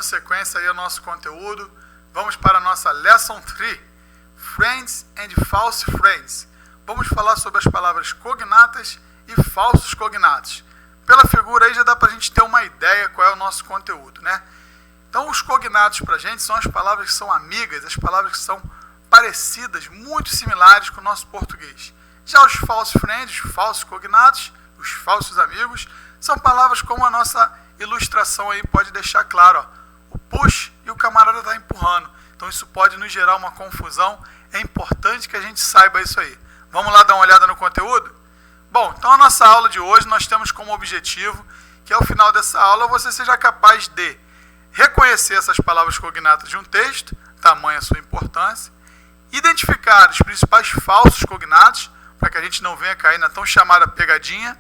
sequência aí ao nosso conteúdo, vamos para a nossa Lesson 3, Friends and False Friends. Vamos falar sobre as palavras cognatas e falsos cognatos. Pela figura aí já dá para a gente ter uma ideia qual é o nosso conteúdo, né? Então os cognatos para a gente são as palavras que são amigas, as palavras que são parecidas, muito similares com o nosso português. Já os false friends, os falsos cognatos, os falsos amigos, são palavras como a nossa ilustração aí pode deixar claro, ó, o push e o camarada está empurrando. Então isso pode nos gerar uma confusão, é importante que a gente saiba isso aí. Vamos lá dar uma olhada no conteúdo? Bom, então a nossa aula de hoje nós temos como objetivo que ao final dessa aula você seja capaz de reconhecer essas palavras cognatas de um texto, tamanha a sua importância, identificar os principais falsos cognatos, para que a gente não venha cair na tão chamada pegadinha,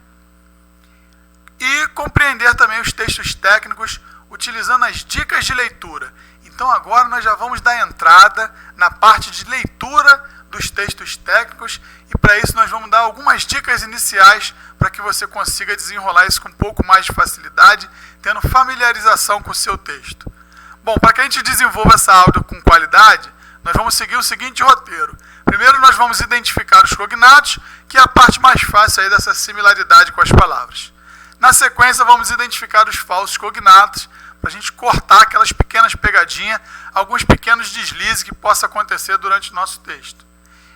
e compreender também os textos técnicos utilizando as dicas de leitura. Então agora nós já vamos dar entrada na parte de leitura dos textos técnicos e para isso nós vamos dar algumas dicas iniciais para que você consiga desenrolar isso com um pouco mais de facilidade, tendo familiarização com o seu texto. Bom, para que a gente desenvolva essa aula com qualidade, nós vamos seguir o seguinte roteiro. Primeiro nós vamos identificar os cognatos, que é a parte mais fácil aí dessa similaridade com as palavras. Na sequência vamos identificar os falsos cognatos, para a gente cortar aquelas pequenas pegadinhas, alguns pequenos deslizes que possa acontecer durante o nosso texto.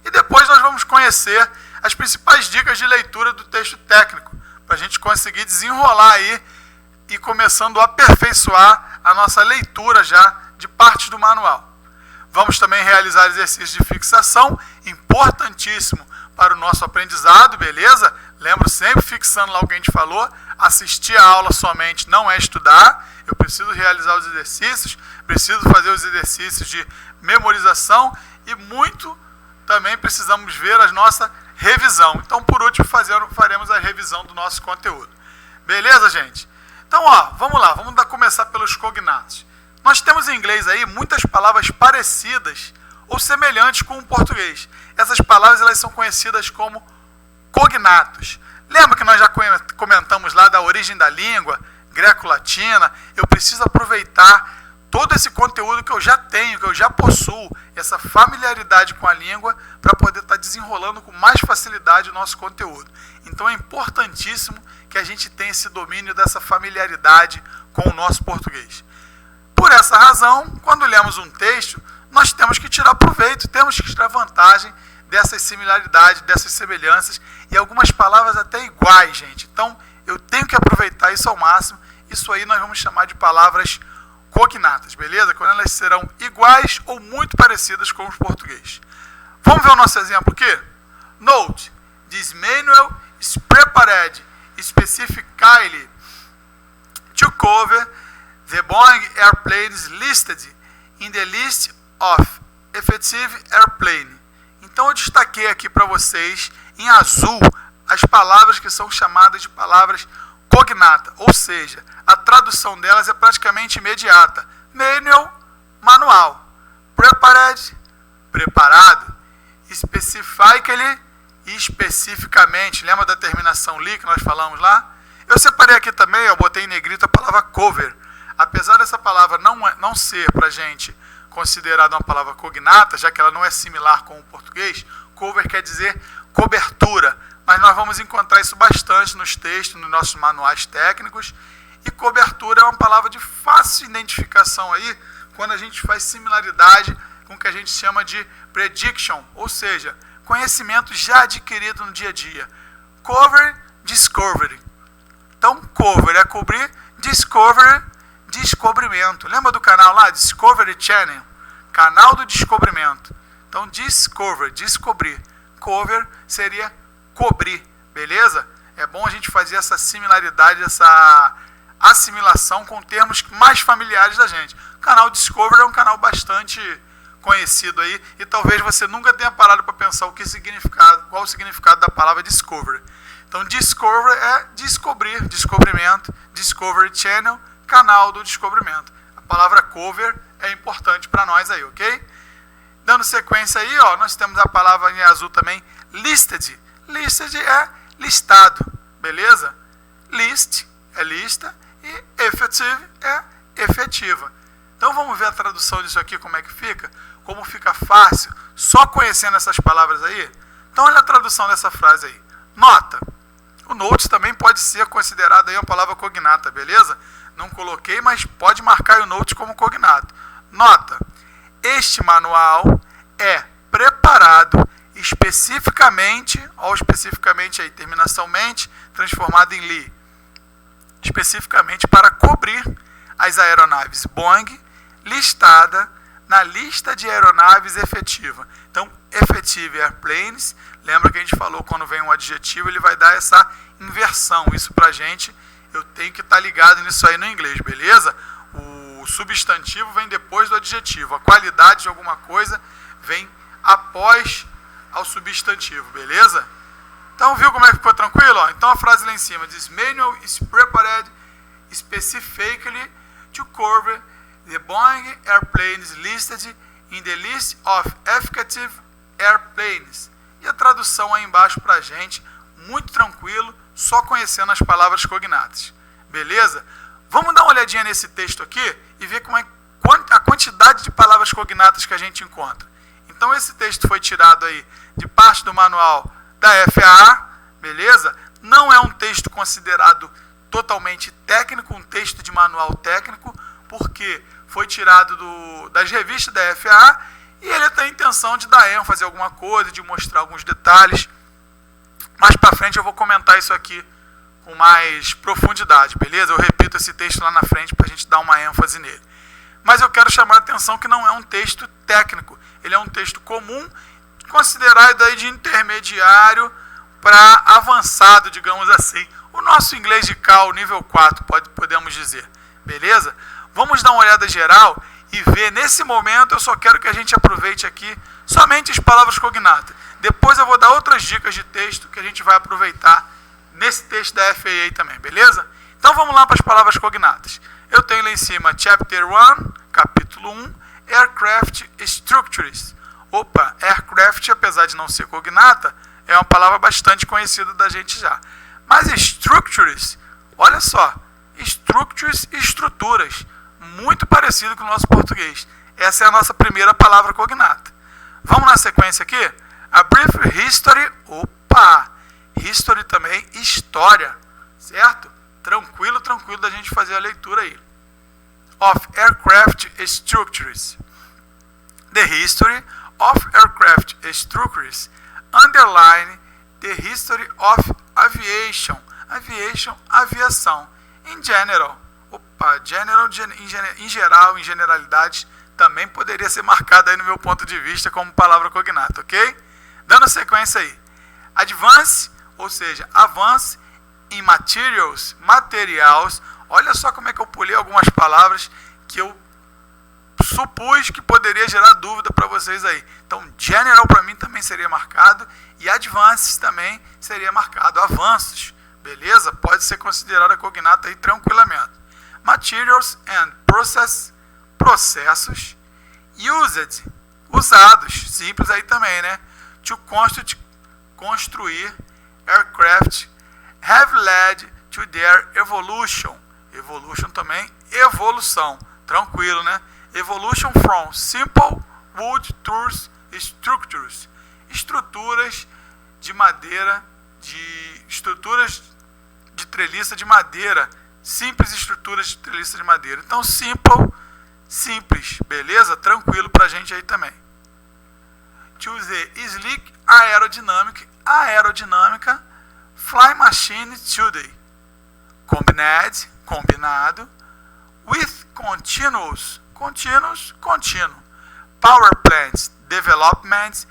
E depois nós vamos conhecer as principais dicas de leitura do texto técnico, para a gente conseguir desenrolar aí e começando a aperfeiçoar a nossa leitura já de partes do manual. Vamos também realizar exercícios de fixação, importantíssimo para o nosso aprendizado, beleza? Lembro sempre, fixando lá o que a gente falou, assistir a aula somente não é estudar, eu preciso realizar os exercícios, preciso fazer os exercícios de memorização e muito também precisamos ver a nossa revisão. Então, por último, faremos a revisão do nosso conteúdo. Beleza, gente? Então, ó, vamos lá, vamos começar pelos cognatos. Nós temos em inglês aí muitas palavras parecidas ou semelhantes com o português. Essas palavras elas são conhecidas como cognatos. Lembra que nós já comentamos lá da origem da língua, greco-latina? Eu preciso aproveitar todo esse conteúdo que eu já tenho, que eu já possuo, essa familiaridade com a língua, para poder estar desenrolando com mais facilidade o nosso conteúdo. Então é importantíssimo que a gente tenha esse domínio dessa familiaridade com o nosso português. Por essa razão, quando lemos um texto, nós temos que tirar proveito, temos que tirar vantagem dessas similaridades, dessas semelhanças e algumas palavras até iguais, gente. Então, eu tenho que aproveitar isso ao máximo. Isso aí nós vamos chamar de palavras cognatas, beleza? Quando elas serão iguais ou muito parecidas com o português. Vamos ver o nosso exemplo aqui? Note, this manual is prepared specifically to cover the Boeing airplanes listed in the list of effective airplane. Então eu destaquei aqui para vocês em azul as palavras que são chamadas de palavras cognata, ou seja, a tradução delas é praticamente imediata. Manual, manual. Prepared, preparado. Specifically, especificamente. Lembra da terminação li que nós falamos lá? Eu separei aqui também, eu botei em negrito a palavra cover. Apesar dessa palavra não ser para a gente considerada uma palavra cognata, já que ela não é similar com o português, cover quer dizer cobertura, mas nós vamos encontrar isso bastante nos textos, nos nossos manuais técnicos, e cobertura é uma palavra de fácil identificação aí, quando a gente faz similaridade com o que a gente chama de prediction, ou seja, conhecimento já adquirido no dia a dia. Cover, discovery. Então, cover é cobrir, discover, descobrimento. Lembra do canal lá, Discovery Channel? Canal do descobrimento. Então, discover, descobrir. Cover seria cobrir, beleza? É bom a gente fazer essa similaridade, essa assimilação com termos mais familiares da gente. O canal Discovery é um canal bastante conhecido aí e talvez você nunca tenha parado para pensar qual o significado da palavra Discovery. Então, Discovery é descobrir, descobrimento, Discovery Channel, canal do descobrimento. A palavra cover é importante para nós aí, ok? Dando sequência aí, ó, nós temos a palavra em azul também, listed. Listed é listado, beleza? List é lista e effective é efetiva. Então vamos ver a tradução disso aqui, como é que fica? Como fica fácil, só conhecendo essas palavras aí? Então olha a tradução dessa frase aí. Nota. O note também pode ser considerado aí uma palavra cognata, beleza? Não coloquei, mas pode marcar o note como cognato. Nota. Este manual é preparado especificamente, ó, especificamente aí, terminação mente, transformado em li, especificamente para cobrir as aeronaves Boeing listada na lista de aeronaves efetiva. Então, effective airplanes, lembra que a gente falou quando vem um adjetivo, ele vai dar essa inversão. Isso pra gente, eu tenho que estar ligado nisso aí no inglês, beleza? O substantivo vem depois do adjetivo. A qualidade de alguma coisa vem após ao substantivo, beleza? Então, viu como é que ficou tranquilo? Ó, então, a frase lá em cima diz: Manual is prepared specifically to cover the Boeing airplanes listed in the list of effective airplanes. E a tradução aí embaixo pra gente, muito tranquilo, só conhecendo as palavras cognatas. Beleza? Vamos dar uma olhadinha nesse texto aqui e ver como é a quantidade de palavras cognatas que a gente encontra. Então esse texto foi tirado aí de parte do manual da FAA, beleza? Não é um texto considerado totalmente técnico, um texto de manual técnico, porque foi tirado das revistas da FAA e ele tem a intenção de dar ênfase a alguma coisa, de mostrar alguns detalhes. Mais para frente eu vou comentar isso aqui com mais profundidade, beleza? Eu repito esse texto lá na frente para a gente dar uma ênfase nele. Mas eu quero chamar a atenção que não é um texto técnico, ele é um texto comum, considerado aí de intermediário para avançado, digamos assim. O nosso inglês de CAL, nível 4, podemos dizer, beleza? Vamos dar uma olhada geral e ver, nesse momento eu só quero que a gente aproveite aqui somente as palavras cognatas. Depois eu vou dar outras dicas de texto que a gente vai aproveitar nesse texto da FAA também, beleza? Então vamos lá para as palavras cognatas. Eu tenho lá em cima Chapter 1, capítulo 1, Aircraft Structures. Opa, aircraft, apesar de não ser cognata, é uma palavra bastante conhecida da gente já. Mas structures, olha só, structures, estruturas, muito parecido com o nosso português. Essa é a nossa primeira palavra cognata. Vamos na sequência aqui? A brief history, opa, history também, história, certo? Tranquilo da gente fazer a leitura aí. Of aircraft structures. The history of aircraft structures underline the history of aviation. Aviation, aviação. In general. Opa, general, em geral, em generalidade, também poderia ser marcado aí no meu ponto de vista como palavra cognata, ok? Dando sequência aí. Advance, ou seja, avance em materials, materials. Olha só como é que eu pulei algumas palavras que eu supus que poderia gerar dúvida para vocês aí. Então, general para mim também seria marcado e advances também seria marcado. Avanços, beleza? Pode ser considerada cognata aí tranquilamente. Materials and process, processos. Used, usados, simples aí também, né? To construir aircraft have led to their evolution. Evolution também, evolução, tranquilo, né? Evolution from simple wood tools structures. Estruturas de madeira, estruturas de treliça de madeira, simples estruturas de treliça de madeira. Então, simple, simples, beleza? Tranquilo pra gente aí também. To the sleek aerodynamic, aerodinâmica, fly machine today. Combinado, with continuous, contínuo. Power plants, development,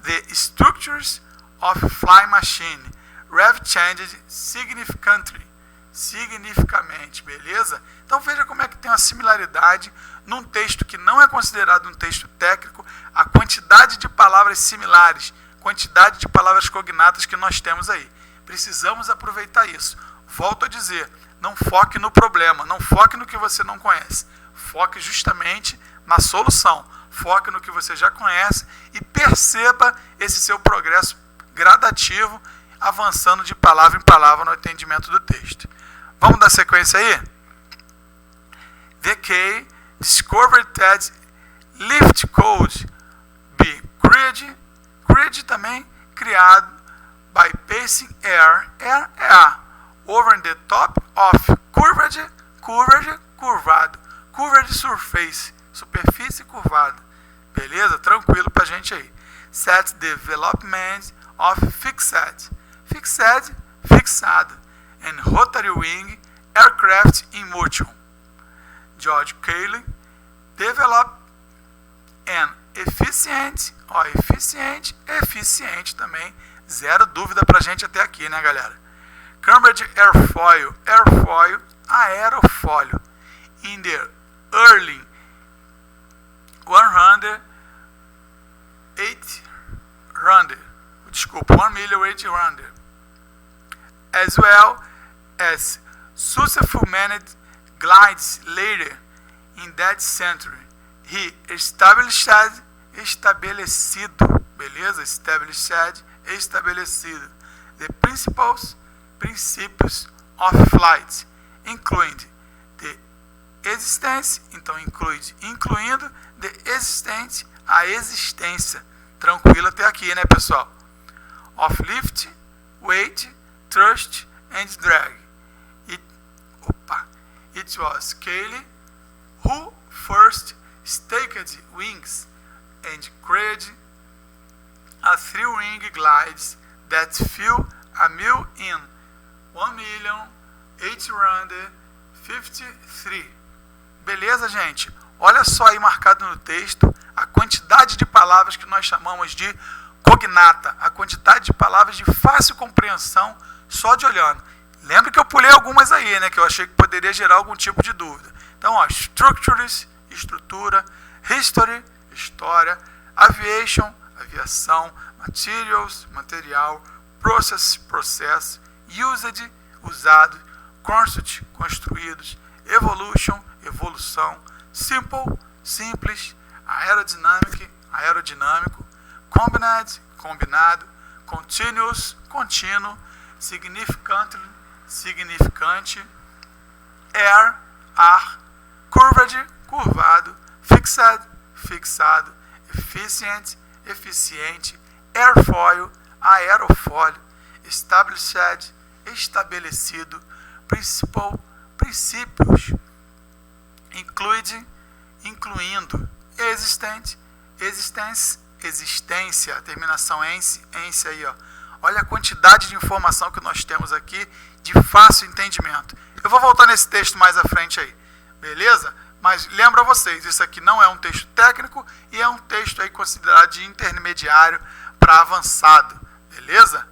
the structures of fly machine, have changed significantly. Significativamente, beleza? Então veja como é que tem uma similaridade num texto que não é considerado um texto técnico, a quantidade de palavras similares, quantidade de palavras cognatas que nós temos aí. Precisamos aproveitar isso. Volto a dizer, não foque no problema, não foque no que você não conhece. Foque justamente na solução. Foque no que você já conhece e perceba esse seu progresso gradativo, avançando de palavra em palavra no entendimento do texto. Vamos dar sequência aí? The key discovered that lift could be created também criado by passing air é ar, over the top of curved surface, superfície curvada. Beleza? Tranquilo pra gente aí. Set development of fixed, fixado, and rotary wing aircraft in motion. George Cayley developed an efficient também, zero dúvida pra gente até aqui, né, galera? Cambridge airfoil, aerofólio, in the early 1,800, as well as successful managed glides later in that century. He estabelecido, beleza? Estabelecido. The princípios of flight, incluindo the existence, então incluindo the existence, a existência. Tranquilo até aqui, né, pessoal? Of lift, weight, thrust and drag. It was Cayley who first staked wings and created a three-wing glides that flew a mile in 1,853. Beleza, gente? Olha só aí marcado no texto a quantidade de palavras que nós chamamos de cognata, a quantidade de palavras de fácil compreensão só de olhando. Lembra que eu pulei algumas aí, né, que eu achei que poderia gerar algum tipo de dúvida. Então, ó, structures, estrutura, history, história, aviation, aviação, materials, material, process, processo, used, usado, construct, construídos, evolution, evolução, simple, simples, aerodynamic, aerodinâmico, combined, combinado, continuous, contínuo, significantly, significante, air, ar, curved, curvado, fixed, fixado, efficient, eficiente, airfoil, aerofólio, established, estabelecido, principal, princípios, include, incluindo, existente, existence, existência, a terminação ence aí, ó. Olha a quantidade de informação que nós temos aqui de fácil entendimento. Eu vou voltar nesse texto mais à frente aí, beleza? Mas lembra vocês, isso aqui não é um texto técnico e é um texto aí considerado de intermediário para avançado, beleza?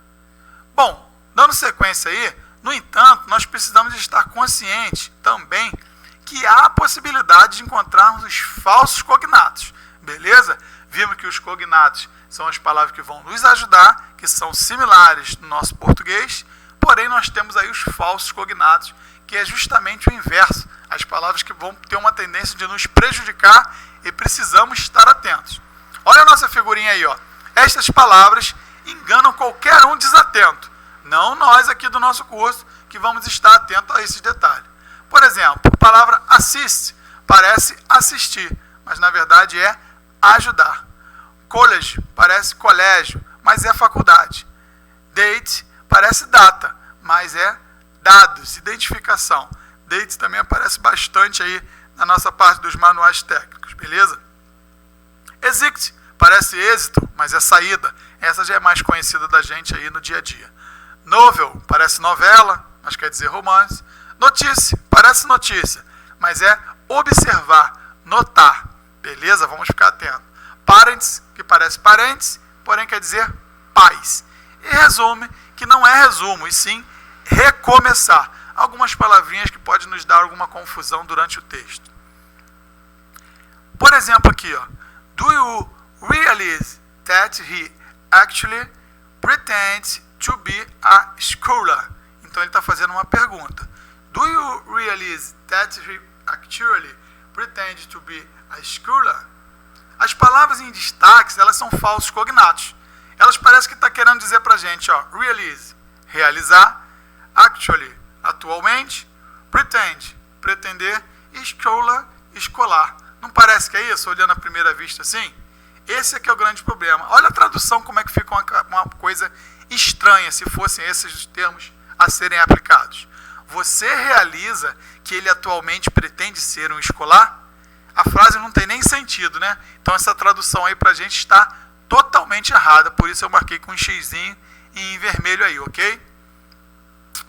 Bom, dando sequência aí, no entanto, nós precisamos estar conscientes também que há a possibilidade de encontrarmos os falsos cognatos, beleza? Vimos que os cognatos são as palavras que vão nos ajudar, que são similares no nosso português, porém nós temos aí os falsos cognatos, que é justamente o inverso, as palavras que vão ter uma tendência de nos prejudicar e precisamos estar atentos. Olha a nossa figurinha aí, ó. Estas palavras enganam qualquer um desatento, não nós aqui do nosso curso que vamos estar atentos a esses detalhes. Por exemplo, a palavra assist parece assistir, mas na verdade é ajudar. College parece colégio, mas é faculdade. Date parece data, mas é dados, identificação. Date também aparece bastante aí na nossa parte dos manuais técnicos, beleza? Exit parece êxito, mas é saída. Essa já é mais conhecida da gente aí no dia a dia. Novel parece novela, mas quer dizer romance. Notícia parece notícia, mas é observar, notar. Beleza? Vamos ficar atentos. Parents, que parece parentes, porém quer dizer pais. E resume, que não é resumo, e sim recomeçar. Algumas palavrinhas que podem nos dar alguma confusão durante o texto. Por exemplo aqui, ó. Do you realize that he actually pretends to be a scholar? Então ele está fazendo uma pergunta. Do you realize that he actually pretends to be a scholar? As palavras em destaques, elas são falsos cognatos. Elas parecem que está querendo dizer para a gente, ó, realize, realizar, actually, atualmente, pretend, pretender, e scholar, escolar. Não parece que é isso, olhando à primeira vista assim? Esse é que é o grande problema. Olha a tradução, como é que fica uma coisa estranha se fossem esses os termos a serem aplicados. Você realiza que ele atualmente pretende ser um escolar? A frase não tem nem sentido, né? Então essa tradução aí pra gente está totalmente errada, por isso eu marquei com um xizinho e em vermelho aí, ok?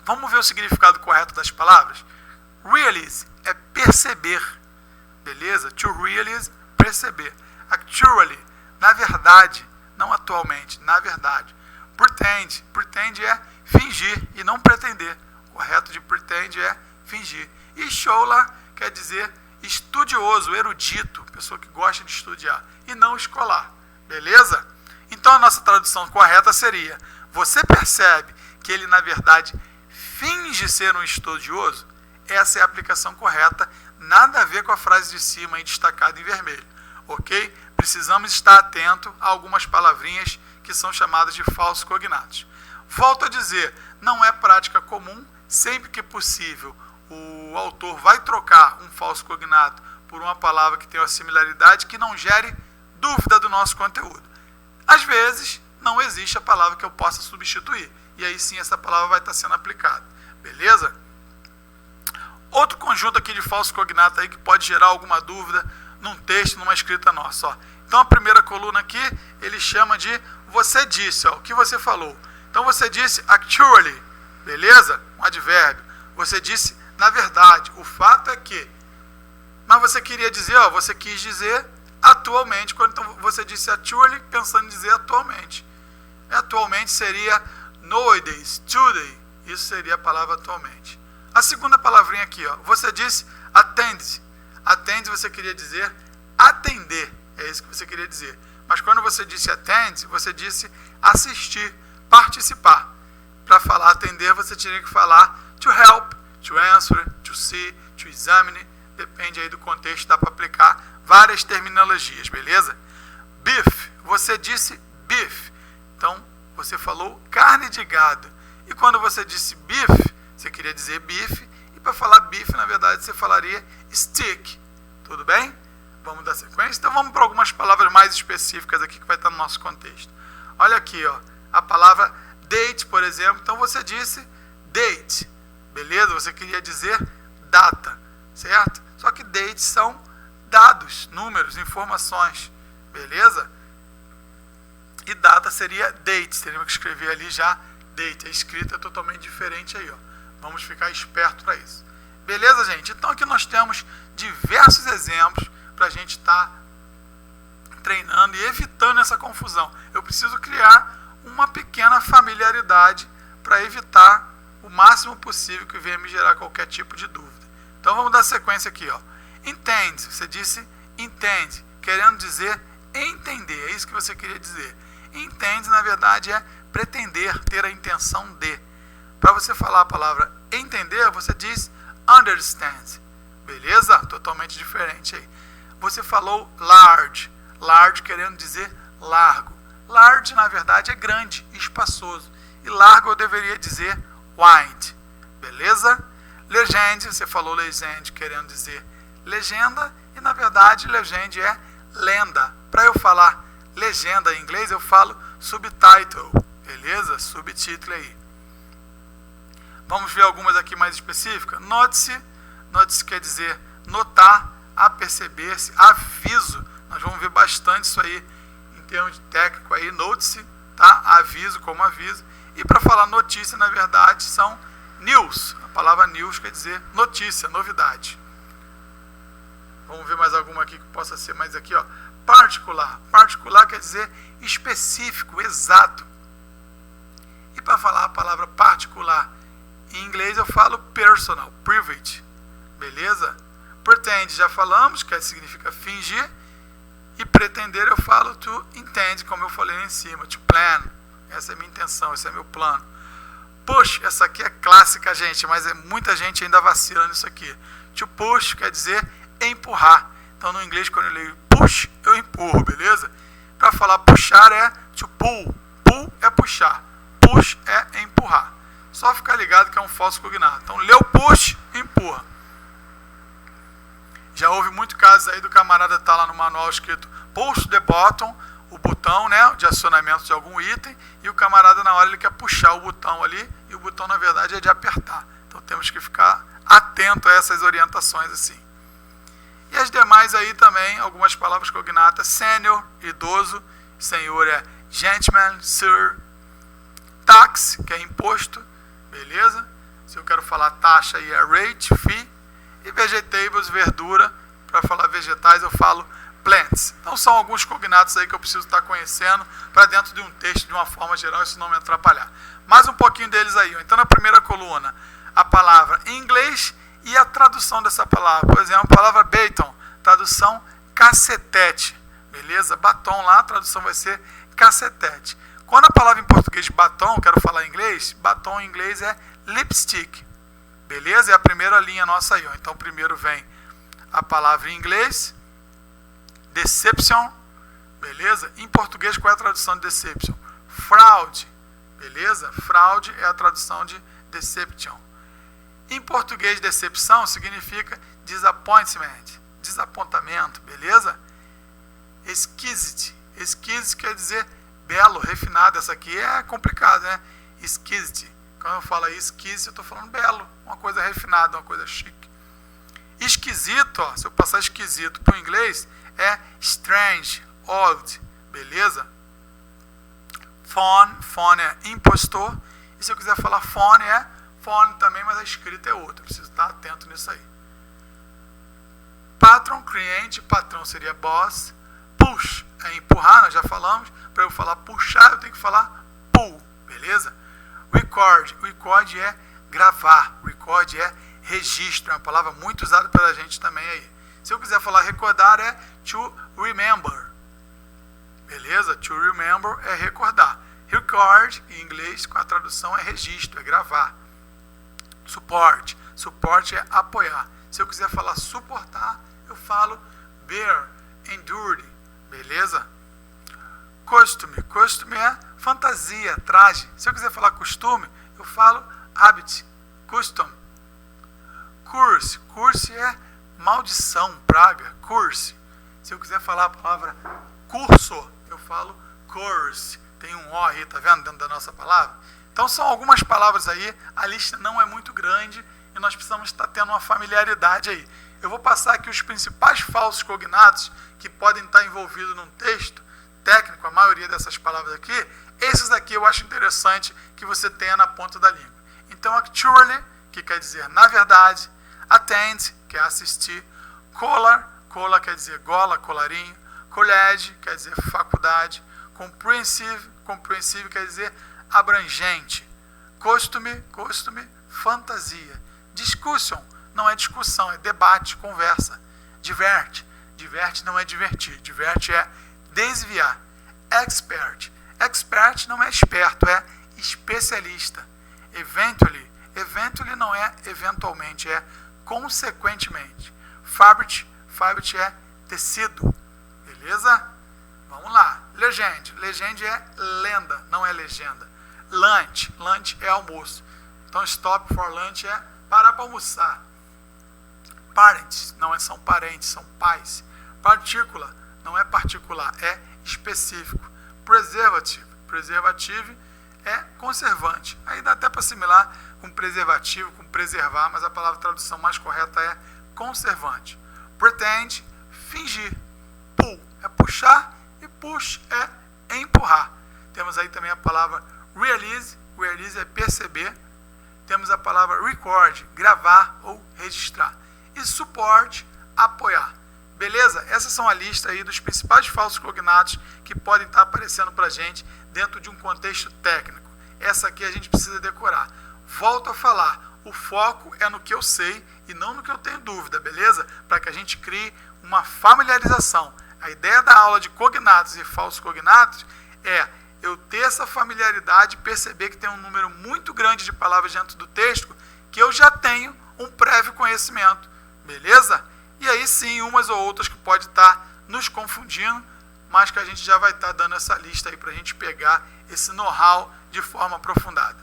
Vamos ver o significado correto das palavras? Realize é perceber, beleza? To realize, perceber. Actually, na verdade, não atualmente, na verdade. Pretend, pretend é fingir e não pretender. O correto de pretend é fingir. E show lá quer dizer estudioso, erudito, pessoa que gosta de estudar, e não escolar, beleza? Então a nossa tradução correta seria: você percebe que ele na verdade finge ser um estudioso? Essa é a aplicação correta, nada a ver com a frase de cima aí destacada em vermelho, ok? Precisamos estar atento a algumas palavrinhas que são chamadas de falsos cognatos. Volto a dizer, não é prática comum, sempre que possível o autor vai trocar um falso cognato por uma palavra que tem uma similaridade que não gere dúvida do nosso conteúdo. Às vezes, não existe a palavra que eu possa substituir, e aí sim essa palavra vai estar sendo aplicada, beleza? Outro conjunto aqui de falso cognato aí que pode gerar alguma dúvida num texto, numa escrita nossa, ó. Então a primeira coluna aqui, ele chama de você disse, ó, o que você falou. Então você disse actually, beleza? Um advérbio. Você disse na verdade, o fato é que. Mas você queria dizer, ó, você quis dizer atualmente, quando então você disse actually, pensando em dizer atualmente. Atualmente seria nowadays, today. Isso seria a palavra atualmente. A segunda palavrinha aqui, ó, você disse attend. Attend você queria dizer atender. É isso que você queria dizer. Mas quando você disse attend, você disse assistir, participar. Para falar atender, você teria que falar to help, to answer, to see, to examine. Depende aí do contexto, dá para aplicar várias terminologias, beleza? Beef, você disse beef. Então, você falou carne de gado. E quando você disse beef, você queria dizer beef. E para falar beef, na verdade, você falaria stick. Tudo bem? Vamos dar sequência? Então vamos para algumas palavras mais específicas aqui que vai estar no nosso contexto. Olha aqui, ó, a palavra date, por exemplo. Então você disse date, beleza? Você queria dizer data, certo? Só que dates são dados, números, informações, beleza? E data seria date, teríamos que escrever ali já date. A escrita é totalmente diferente aí, ó. Vamos ficar esperto para isso. Beleza, gente? Então aqui nós temos diversos exemplos para a gente estar treinando e evitando essa confusão. Eu preciso criar uma pequena familiaridade para evitar o máximo possível que venha me gerar qualquer tipo de dúvida. Então vamos dar sequência aqui, ó. Entende, você disse entende, querendo dizer entender, é isso que você queria dizer. Entende, na verdade, é pretender, ter a intenção de. Para você falar a palavra entender, você diz understand, beleza? Totalmente diferente aí. Você falou large, large querendo dizer largo. Large, na verdade, é grande, espaçoso. E largo eu deveria dizer wide, beleza? Legend, você falou legend querendo dizer legenda. E, na verdade, legend é lenda. Para eu falar legenda em inglês, eu falo subtitle, beleza? Subtítulo aí. Vamos ver algumas aqui mais específicas. Notice, notice quer dizer notar, aperceber-se, aviso. Nós vamos ver bastante isso aí em termos de técnico aí, notice, tá? Aviso como aviso. E para falar notícia, na verdade, são news. A palavra news quer dizer notícia, novidade. Vamos ver mais alguma aqui que possa ser mais aqui, ó. Particular. Particular quer dizer específico, exato. E para falar a palavra particular em inglês eu falo personal, private. Beleza? Pretend, já falamos, que significa fingir. E pretender eu falo to intend, como eu falei lá em cima, to plan. Essa é a minha intenção, esse é meu plano. Push, essa aqui é clássica, gente, mas muita gente ainda vacila nisso aqui. To push quer dizer empurrar. Então no inglês, quando eu leio push, eu empurro, beleza? Para falar puxar é to pull. Pull é puxar. Push é empurrar. Só ficar ligado que é um falso cognato. Então leu push, empurra. Já houve muitos casos aí do camarada estar lá no manual escrito push the button, o botão, né, de acionamento de algum item, e o camarada na hora ele quer puxar o botão ali, e o botão na verdade é de apertar. Então temos que ficar atento a essas orientações assim. E as demais aí também, algumas palavras cognatas: senior, idoso, senhor é gentleman, sir, tax, que é imposto, beleza? Se eu quero falar taxa aí é rate, fee, e vegetables, verdura, para falar vegetais eu falo plants. Então são alguns cognatos aí que eu preciso estar conhecendo para dentro de um texto de uma forma geral, isso não me atrapalhar. Mais um pouquinho deles aí. Então na primeira coluna, a palavra em inglês e a tradução dessa palavra. Por exemplo, a palavra baton, tradução cacetete, beleza? Batom lá, a tradução vai ser cacetete. Quando a palavra em português batom, quero falar em inglês, batom em inglês é lipstick, beleza? É a primeira linha nossa aí, ó. Então primeiro vem a palavra em inglês, deception, beleza? Em português, qual é a tradução de deception? Fraud, beleza? Fraude é a tradução de deception. Em português, decepção significa disappointment, desapontamento, beleza? Exquisite, exquisite quer dizer belo, refinado. Essa aqui é complicada, né? Exquisite. Quando eu falo exquisite, eu estou falando belo, uma coisa refinada, uma coisa chique. Esquisito, ó, se eu passar esquisito para o inglês, é strange, odd, beleza? Phone é impostor, e se eu quiser falar phone é phone também, mas a escrita é outra, preciso estar atento nisso aí. Patron, cliente, patrão seria boss. Push é empurrar, nós já falamos. Para eu falar puxar, eu tenho que falar pull, beleza? Record, record é gravar, record é registro, é uma palavra muito usada pela gente também aí. Se eu quiser falar recordar, é to remember, beleza? To remember é recordar. Record, em inglês, com a tradução é registro, é gravar. Suporte, suporte é apoiar. Se eu quiser falar suportar, eu falo bear, endure, beleza? Costume, costume é fantasia, traje. Se eu quiser falar costume, eu falo habit, custom. Curse, curse é maldição, praga, curse. Se eu quiser falar a palavra curso, eu falo curse. Tem um O aí, tá vendo, dentro da nossa palavra? Então são algumas palavras aí, a lista não é muito grande e nós precisamos estar tendo uma familiaridade aí. Eu vou passar aqui os principais falsos cognatos que podem estar envolvidos num texto técnico, a maioria dessas palavras aqui. Esses aqui eu acho interessante que você tenha na ponta da língua. Então, actually, que quer dizer na verdade, attend, que é assistir, collar, collar quer dizer gola, colarinho, college, quer dizer faculdade, comprehensive, comprehensive quer dizer abrangente, costume, costume, fantasia, discussion, não é discussão, é debate, conversa, diverte, diverte não é divertir, diverte é desviar, expert, expert não é esperto, é especialista, eventually, eventually não é eventualmente, é consequentemente, fabric, fabric é tecido, beleza? Vamos lá, legend, legend é lenda, não é legenda, lunch, lunch é almoço, então stop for lunch é parar para almoçar, parents, não são parentes, são pais, partícula, não é particular, é específico, preservative, preservative é conservante, aí dá até para assimilar com preservativo, com preservar, mas a palavra tradução mais correta é conservante, pretend, fingir, pull é puxar e push é empurrar. Temos aí também a palavra realize, realize é perceber, temos a palavra record, gravar ou registrar, e support, apoiar. Beleza? Essas são a lista aí dos principais falsos cognatos que podem estar aparecendo para a gente dentro de um contexto técnico. Essa aqui a gente precisa decorar. Volto a falar, o foco é no que eu sei e não no que eu tenho dúvida, beleza? Para que a gente crie uma familiarização. A ideia da aula de cognatos e falsos cognatos é eu ter essa familiaridade, perceber que tem um número muito grande de palavras dentro do texto que eu já tenho um prévio conhecimento, beleza? E aí sim, umas ou outras que pode estar nos confundindo, mas que a gente já vai estar dando essa lista aí para a gente pegar esse know-how de forma aprofundada.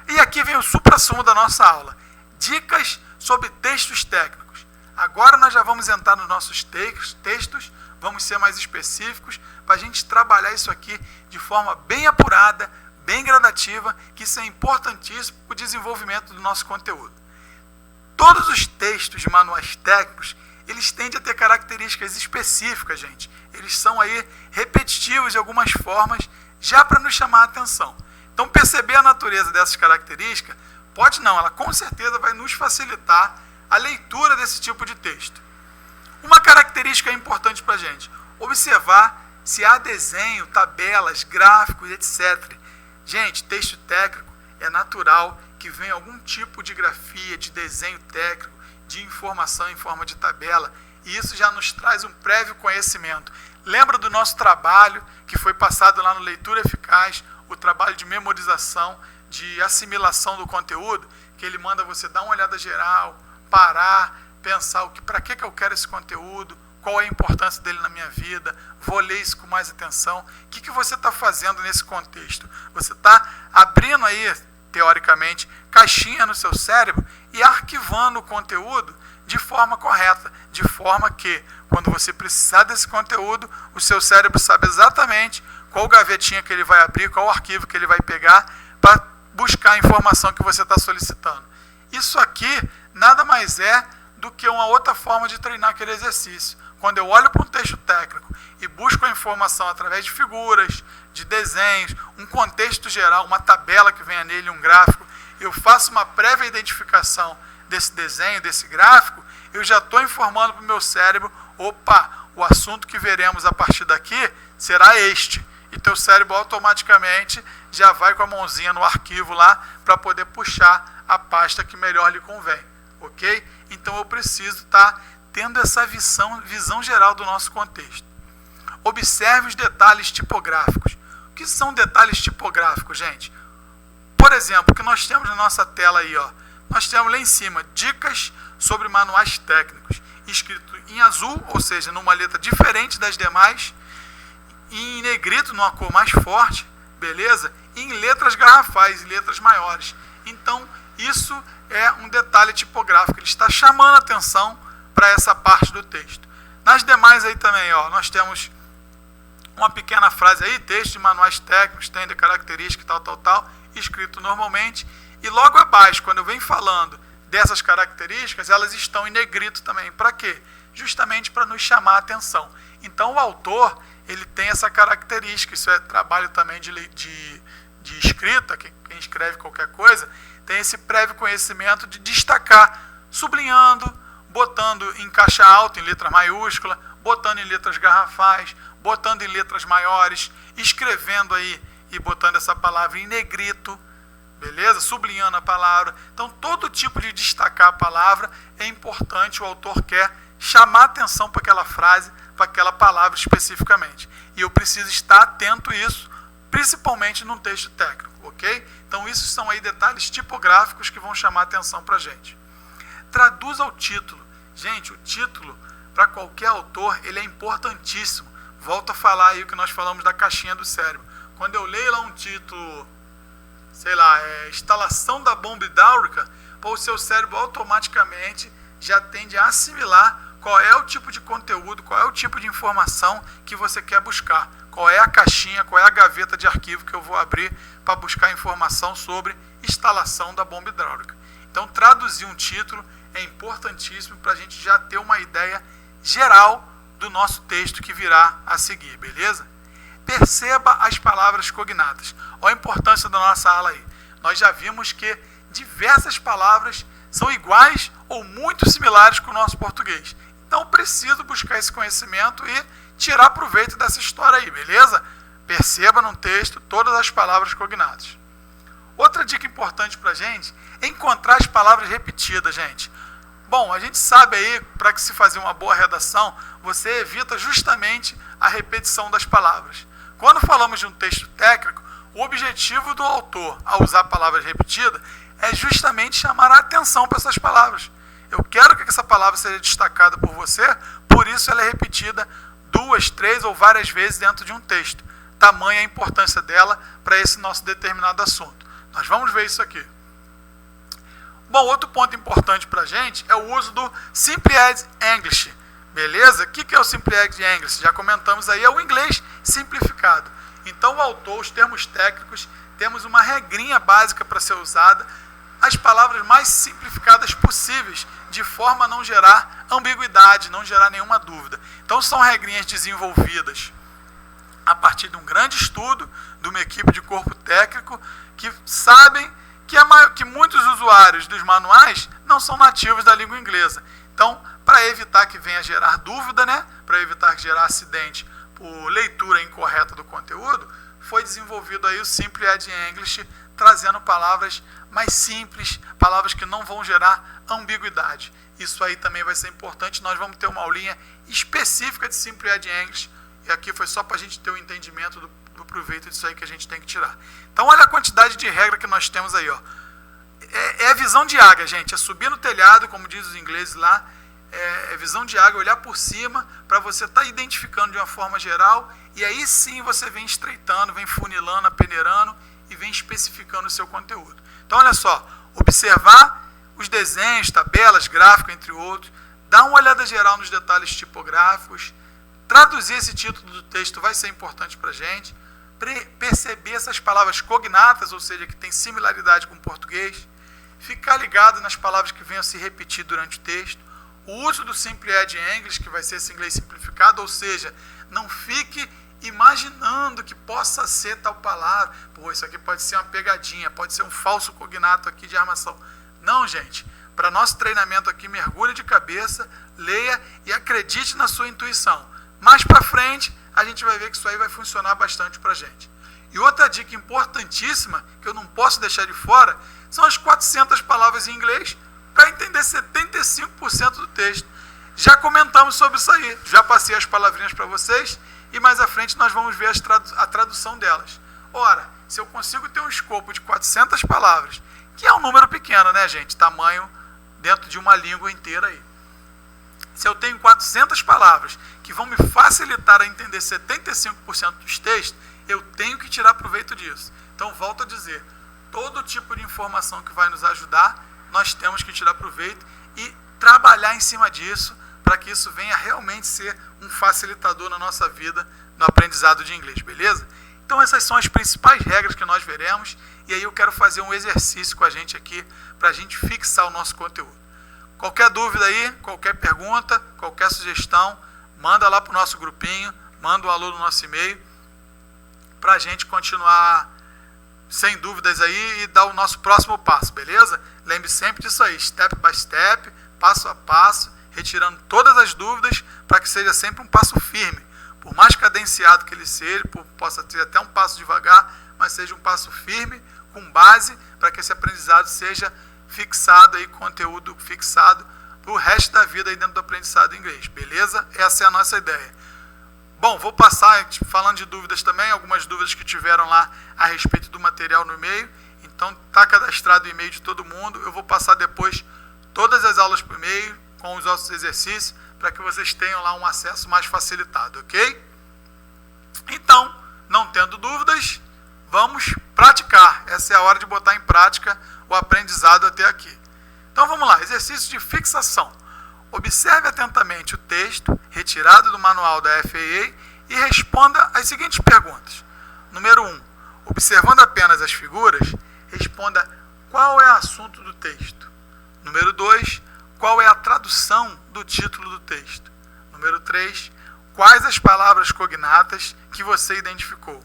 E aqui vem o suprassumo da nossa aula. Dicas sobre textos técnicos. Agora nós já vamos entrar nos nossos textos, vamos ser mais específicos, para a gente trabalhar isso aqui de forma bem apurada, bem gradativa, que isso é importantíssimo para o desenvolvimento do nosso conteúdo. Todos os textos de manuais técnicos, eles tendem a ter características específicas, gente. Eles são aí repetitivos de algumas formas, já para nos chamar a atenção. Então, perceber a natureza dessas características, ela com certeza vai nos facilitar a leitura desse tipo de texto. Uma característica importante para a gente, observar se há desenho, tabelas, gráficos, etc. Gente, texto técnico é natural que venha algum tipo de grafia, de desenho técnico, de informação em forma de tabela, e isso já nos traz um prévio conhecimento. Lembra do nosso trabalho que foi passado lá no Leitura Eficaz, o trabalho de memorização, de assimilação do conteúdo, que ele manda você dar uma olhada geral, parar, pensar para que eu quero esse conteúdo, qual é a importância dele na minha vida, vou ler isso com mais atenção. O que você está fazendo nesse contexto? Você está abrindo aí, teoricamente, caixinha no seu cérebro e arquivando o conteúdo de forma correta, de forma que, quando você precisar desse conteúdo, o seu cérebro sabe exatamente qual gavetinha que ele vai abrir, qual arquivo que ele vai pegar para buscar a informação que você está solicitando. Isso aqui nada mais é do que uma outra forma de treinar aquele exercício. Quando eu olho para um texto técnico e busco a informação através de figuras, de desenhos, um contexto geral, uma tabela que venha nele, um gráfico, eu faço uma prévia identificação desse desenho, desse gráfico, eu já estou informando para o meu cérebro, o assunto que veremos a partir daqui será este. E teu cérebro automaticamente já vai com a mãozinha no arquivo lá para poder puxar a pasta que melhor lhe convém. Ok? Então eu preciso estar tendo essa visão geral do nosso contexto. Observe os detalhes tipográficos. O que são detalhes tipográficos, gente? Por exemplo, o que nós temos na nossa tela aí, nós temos lá em cima dicas sobre manuais técnicos, escrito em azul, ou seja, numa letra diferente das demais, em negrito, numa cor mais forte, beleza? E em letras garrafais, letras maiores. Então, isso é um detalhe tipográfico, ele está chamando a atenção para essa parte do texto. Nas demais aí também, nós temos uma pequena frase aí, texto de manuais técnicos, tem de característica tal, escrito normalmente, e logo abaixo, quando eu venho falando dessas características, elas estão em negrito também. Para quê? Justamente para nos chamar a atenção. Então, o autor, ele tem essa característica, isso é trabalho também de escrita, quem escreve qualquer coisa, tem esse prévio conhecimento de destacar, sublinhando, botando em caixa alta, em letra maiúscula, botando em letras garrafais, botando em letras maiores, escrevendo aí e botando essa palavra em negrito, beleza? Sublinhando a palavra. Então, todo tipo de destacar a palavra é importante, o autor quer chamar atenção para aquela frase, para aquela palavra especificamente. E eu preciso estar atento a isso, principalmente num texto técnico, ok? Então, isso são aí detalhes tipográficos que vão chamar atenção para a gente. Traduza o título. Gente, o título, para qualquer autor, ele é importantíssimo. Volto a falar aí o que nós falamos da caixinha do cérebro. Quando eu leio lá um título, instalação da bomba hidráulica, o seu cérebro automaticamente já tende a assimilar qual é o tipo de conteúdo, qual é o tipo de informação que você quer buscar. Qual é a caixinha, qual é a gaveta de arquivo que eu vou abrir para buscar informação sobre instalação da bomba hidráulica. Então, traduzir um título é importantíssimo para a gente já ter uma ideia geral do nosso texto que virá a seguir, beleza? Perceba as palavras cognatas. Olha a importância da nossa aula aí. Nós já vimos que diversas palavras são iguais ou muito similares com o nosso português. Então, preciso buscar esse conhecimento e tirar proveito dessa história aí, beleza? Perceba no texto todas as palavras cognatas. Outra dica importante para a gente é encontrar as palavras repetidas, gente. Bom, a gente sabe aí, para que se fazer uma boa redação, você evita justamente a repetição das palavras. Quando falamos de um texto técnico, o objetivo do autor, ao usar palavras repetidas, é justamente chamar a atenção para essas palavras. Eu quero que essa palavra seja destacada por você, por isso ela é repetida 2, 3 ou várias vezes dentro de um texto. Tamanha a importância dela para esse nosso determinado assunto. Nós vamos ver isso aqui. Bom, outro ponto importante para a gente é o uso do Simple as English, beleza? O que é o Simple as English? Já comentamos aí, é o inglês simplificado. Então, o autor, os termos técnicos, temos uma regrinha básica para ser usada, as palavras mais simplificadas possíveis, de forma a não gerar ambiguidade, não gerar nenhuma dúvida. Então, são regrinhas desenvolvidas a partir de um grande estudo, de uma equipe de corpo técnico, que sabem que muitos usuários dos manuais não são nativos da língua inglesa. Então, para evitar que venha gerar dúvida, né, para evitar que gerar acidente por leitura incorreta do conteúdo, foi desenvolvido aí o Simple as English, trazendo palavras mais simples, palavras que não vão gerar ambiguidade. Isso aí também vai ser importante, nós vamos ter uma aulinha específica de Simple as English, e aqui foi só para a gente ter o entendimento do proveito disso aí que a gente tem que tirar. Então, olha a quantidade de regra que nós temos aí, ó. É a visão de águia, gente, é subir no telhado, como diz os ingleses lá, é visão de águia, olhar por cima, para você estar identificando de uma forma geral, e aí sim você vem estreitando, vem funilando, apeneirando, e vem especificando o seu conteúdo. Então, olha só, observar os desenhos, tabelas, gráficos, entre outros, dar uma olhada geral nos detalhes tipográficos, traduzir esse título do texto vai ser importante para a gente, perceber essas palavras cognatas, ou seja, que tem similaridade com o português, ficar ligado nas palavras que venham se repetir durante o texto, o uso do Simple as English, que vai ser esse inglês simplificado, ou seja, não fique imaginando que possa ser tal palavra, pô, isso aqui pode ser uma pegadinha, pode ser um falso cognato aqui de armação. Não, gente, para nosso treinamento aqui, mergulhe de cabeça, leia e acredite na sua intuição. Mais para frente, a gente vai ver que isso aí vai funcionar bastante para a gente. E outra dica importantíssima, que eu não posso deixar de fora, são as 400 palavras em inglês para entender 75% do texto. Já comentamos sobre isso aí, já passei as palavrinhas para vocês e mais à frente nós vamos ver a tradução delas. Ora, se eu consigo ter um escopo de 400 palavras, que é um número pequeno, né, gente? Tamanho dentro de uma língua inteira aí. Se eu tenho 400 palavras que vão me facilitar a entender 75% dos textos, eu tenho que tirar proveito disso. Então, volto a dizer, todo tipo de informação que vai nos ajudar, nós temos que tirar proveito e trabalhar em cima disso, para que isso venha realmente ser um facilitador na nossa vida, no aprendizado de inglês, beleza? Então, essas são as principais regras que nós veremos, e aí eu quero fazer um exercício com a gente aqui, para a gente fixar o nosso conteúdo. Qualquer dúvida aí, qualquer pergunta, qualquer sugestão, manda lá para o nosso grupinho, manda um alô no nosso e-mail, para a gente continuar sem dúvidas aí e dar o nosso próximo passo, beleza? Lembre sempre disso aí, step by step, passo a passo, retirando todas as dúvidas, para que seja sempre um passo firme. Por mais cadenciado que ele seja, possa ter até um passo devagar, mas seja um passo firme, com base, para que esse aprendizado seja fixado aí, conteúdo fixado para o resto da vida aí dentro do aprendizado em inglês, beleza? Essa é a nossa ideia. Bom, vou passar, falando de dúvidas também, algumas dúvidas que tiveram lá a respeito do material no e-mail, então está cadastrado o e-mail de todo mundo, eu vou passar depois todas as aulas por e-mail, com os nossos exercícios, para que vocês tenham lá um acesso mais facilitado, ok? Então, não tendo dúvidas, vamos praticar. Essa é a hora de botar em prática o aprendizado até aqui. Então vamos lá, exercício de fixação. Observe atentamente o texto retirado do manual da FAA e responda as seguintes perguntas. Número 1, observando apenas as figuras, responda qual é o assunto do texto. Número 2, qual é a tradução do título do texto. Número 3, quais as palavras cognatas que você identificou.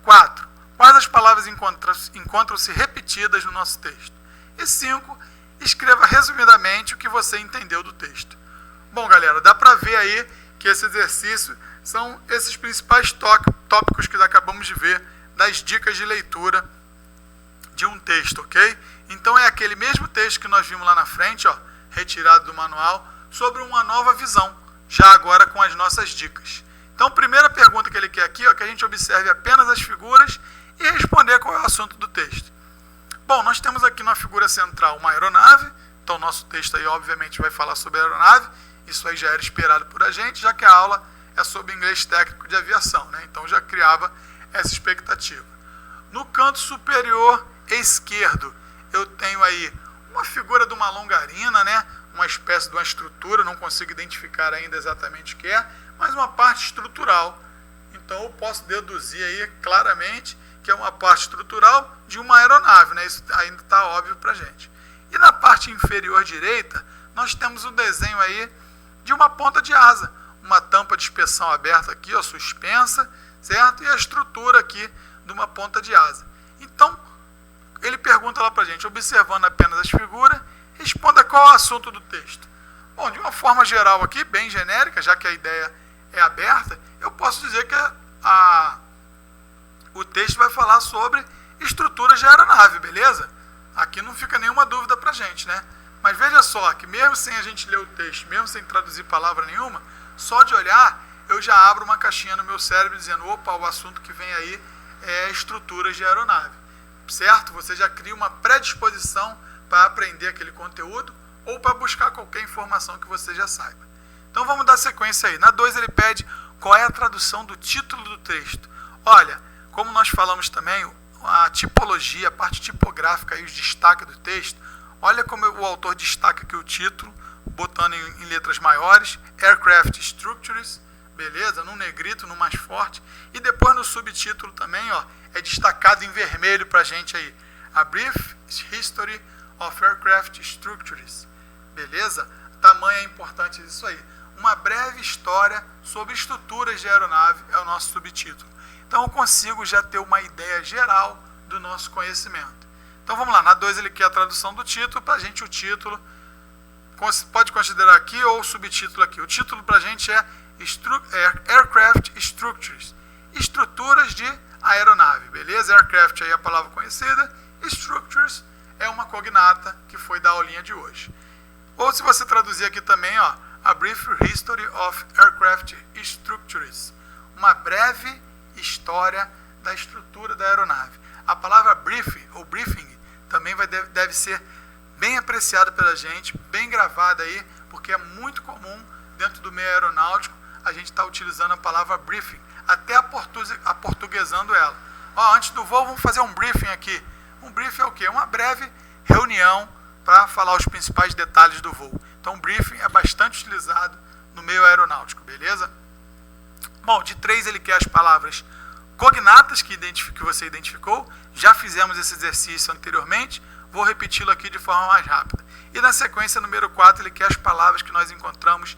4, quais as palavras encontram-se repetidas no nosso texto. E 5, escreva resumidamente o que você entendeu do texto. Bom, galera, dá para ver aí que esse exercício são esses principais tópicos que acabamos de ver das dicas de leitura de um texto, ok? Então é aquele mesmo texto que nós vimos lá na frente, ó, retirado do manual, sobre uma nova visão, já agora com as nossas dicas. Então, primeira pergunta que ele quer aqui, ó, que a gente observe apenas as figuras e responder qual é o assunto do texto. Bom, nós temos aqui na figura central uma aeronave, então nosso texto aí obviamente vai falar sobre a aeronave, isso aí já era esperado por a gente, já que a aula é sobre inglês técnico de aviação, né? Então já criava essa expectativa. No canto superior esquerdo, eu tenho aí uma figura de uma longarina, né? Uma espécie de uma estrutura, não consigo identificar ainda exatamente o que é, mas uma parte estrutural. Então eu posso deduzir aí claramente que é uma parte estrutural de uma aeronave, né? Isso ainda está óbvio para a gente. E na parte inferior direita, nós temos o desenho aí de uma ponta de asa, uma tampa de inspeção aberta aqui, ó, suspensa, certo? E a estrutura aqui de uma ponta de asa. Então, ele pergunta lá para a gente, observando apenas as figuras, responda qual é o assunto do texto. Bom, de uma forma geral aqui, bem genérica, já que a ideia é aberta, eu posso dizer que o texto vai falar sobre estruturas de aeronave, beleza? Aqui não fica nenhuma dúvida para a gente, né? Mas veja só, que mesmo sem a gente ler o texto, mesmo sem traduzir palavra nenhuma, só de olhar, eu já abro uma caixinha no meu cérebro dizendo, opa, o assunto que vem aí é estruturas de aeronave, certo? Você já cria uma predisposição para aprender aquele conteúdo ou para buscar qualquer informação que você já saiba. Então vamos dar sequência aí. Na 2 ele pede qual é a tradução do título do texto. Olha, como nós falamos também, a tipologia, a parte tipográfica e os destaques do texto, olha como o autor destaca aqui o título, botando em letras maiores, Aircraft Structures, beleza? No negrito, no mais forte. E depois no subtítulo também, ó, é destacado em vermelho para a gente aí. A Brief History of Aircraft Structures. Beleza? Tamanho é importante isso aí. Uma breve história sobre estruturas de aeronave é o nosso subtítulo. Então eu consigo já ter uma ideia geral do nosso conhecimento. Então vamos lá, na 2 ele quer a tradução do título, para a gente o título, pode considerar aqui ou o subtítulo aqui. O título para a gente é Aircraft Structures, estruturas de aeronave, beleza? Aircraft aí é a palavra conhecida, Structures é uma cognata que foi da aulinha de hoje. Ou se você traduzir aqui também, ó, A Brief History of Aircraft Structures, uma breve história da estrutura da aeronave. A palavra brief ou briefing também deve ser bem apreciada pela gente, bem gravada aí, porque é muito comum dentro do meio aeronáutico a gente está utilizando a palavra briefing, até aportuguesando ela. Ó, antes do voo vamos fazer um briefing aqui. Um briefing é o quê? Uma breve reunião para falar os principais detalhes do voo. Então, briefing é bastante utilizado no meio aeronáutico, beleza? Bom, de 3 ele quer as palavras cognatas que você identificou. Já fizemos esse exercício anteriormente, vou repeti-lo aqui de forma mais rápida. E na sequência, número 4, ele quer as palavras que nós encontramos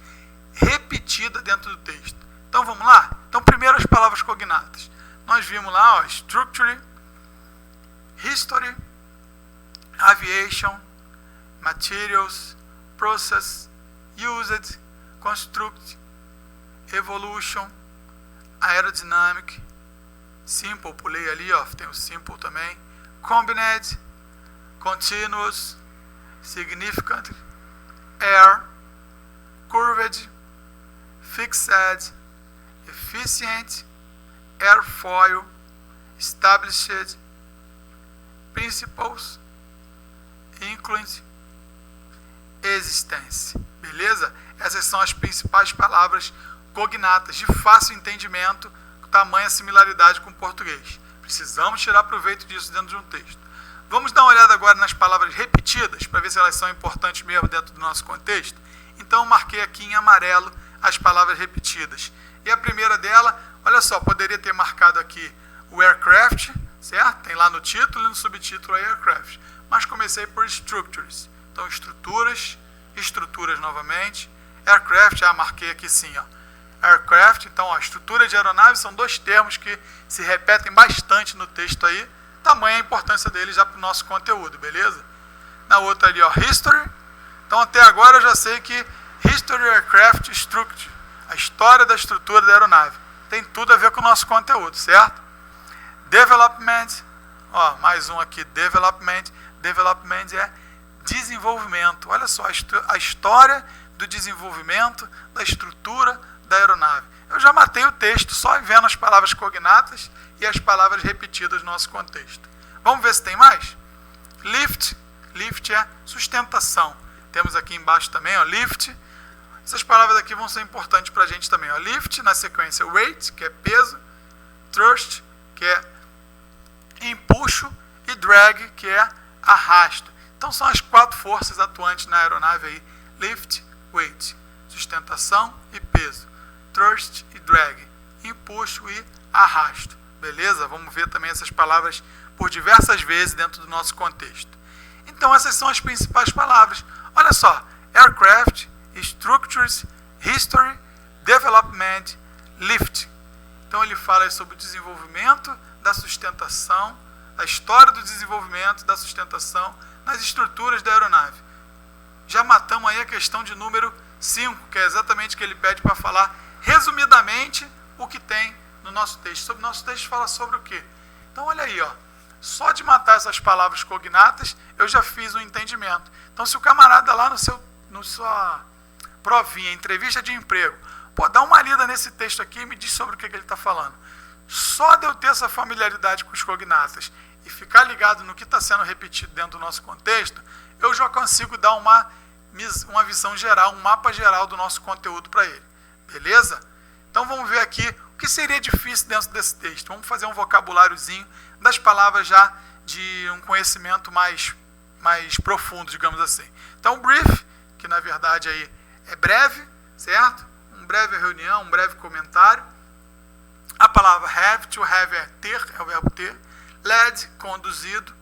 repetidas dentro do texto. Então, vamos lá? Então, primeiro as palavras cognatas. Nós vimos lá, ó, structure, history, aviation, materials, process, used, construct, evolution, aerodynamic, simple, pulei ali, ó, tem o simple também, combined, continuous, significant, air, curved, fixed, efficient, airfoil, established, principles, include, existence. Beleza? Essas são as principais palavras cognatas de fácil entendimento, tamanha similaridade com o português. Precisamos tirar proveito disso dentro de um texto. Vamos dar uma olhada agora nas palavras repetidas, para ver se elas são importantes mesmo dentro do nosso contexto. Então eu marquei aqui em amarelo as palavras repetidas. E a primeira dela, olha só, poderia ter marcado aqui o aircraft, certo? Tem lá no título e no subtítulo aí aircraft. Mas comecei por structures. Então estruturas, estruturas novamente. Aircraft, marquei aqui sim, ó. Aircraft, então, ó, estrutura de aeronave são 2 termos que se repetem bastante no texto aí. Tamanha a importância deles já para o nosso conteúdo, beleza? Na outra ali, ó, history. Então, até agora eu já sei que History Aircraft Structure, a história da estrutura da aeronave, tem tudo a ver com o nosso conteúdo, certo? Development, ó, mais um aqui, development. Development é desenvolvimento. Olha só, a história do desenvolvimento da estrutura da aeronave. Eu já matei o texto só vendo as palavras cognatas e as palavras repetidas no nosso contexto. Vamos ver se tem mais? Lift. Lift é sustentação. Temos aqui embaixo também, ó, lift. Essas palavras aqui vão ser importantes para a gente também. Ó. Lift, na sequência, weight, que é peso. Thrust, que é empuxo. E drag, que é arrasto. Então são as 4 forças atuantes na aeronave aí: lift, weight, sustentação e peso, thrust e drag, empuxo e arrasto. Beleza? Vamos ver também essas palavras por diversas vezes dentro do nosso contexto. Então essas são as principais palavras. Olha só: aircraft, structures, history, development, lift. Então ele fala sobre o desenvolvimento da sustentação, a história do desenvolvimento da sustentação nas estruturas da aeronave. Já matamos aí a questão de número 5, que é exatamente o que ele pede para falar resumidamente o que tem no nosso texto. Sobre o nosso texto fala sobre o quê? Então olha aí, ó, só de matar essas palavras cognatas eu já fiz um entendimento. Então se o camarada lá no sua provinha, entrevista de emprego, pô, dá uma lida nesse texto aqui e me diz sobre o que ele está falando. Só de eu ter essa familiaridade com os cognatas e ficar ligado no que está sendo repetido dentro do nosso contexto, eu já consigo dar uma visão geral, um mapa geral do nosso conteúdo para ele. Beleza? Então vamos ver aqui o que seria difícil dentro desse texto. Vamos fazer um vocabuláriozinho das palavras já de um conhecimento mais profundo, digamos assim. Então brief, que na verdade aí é breve, certo? Uma breve reunião, um breve comentário. A palavra have, to have é ter, é o verbo ter. Led, conduzido.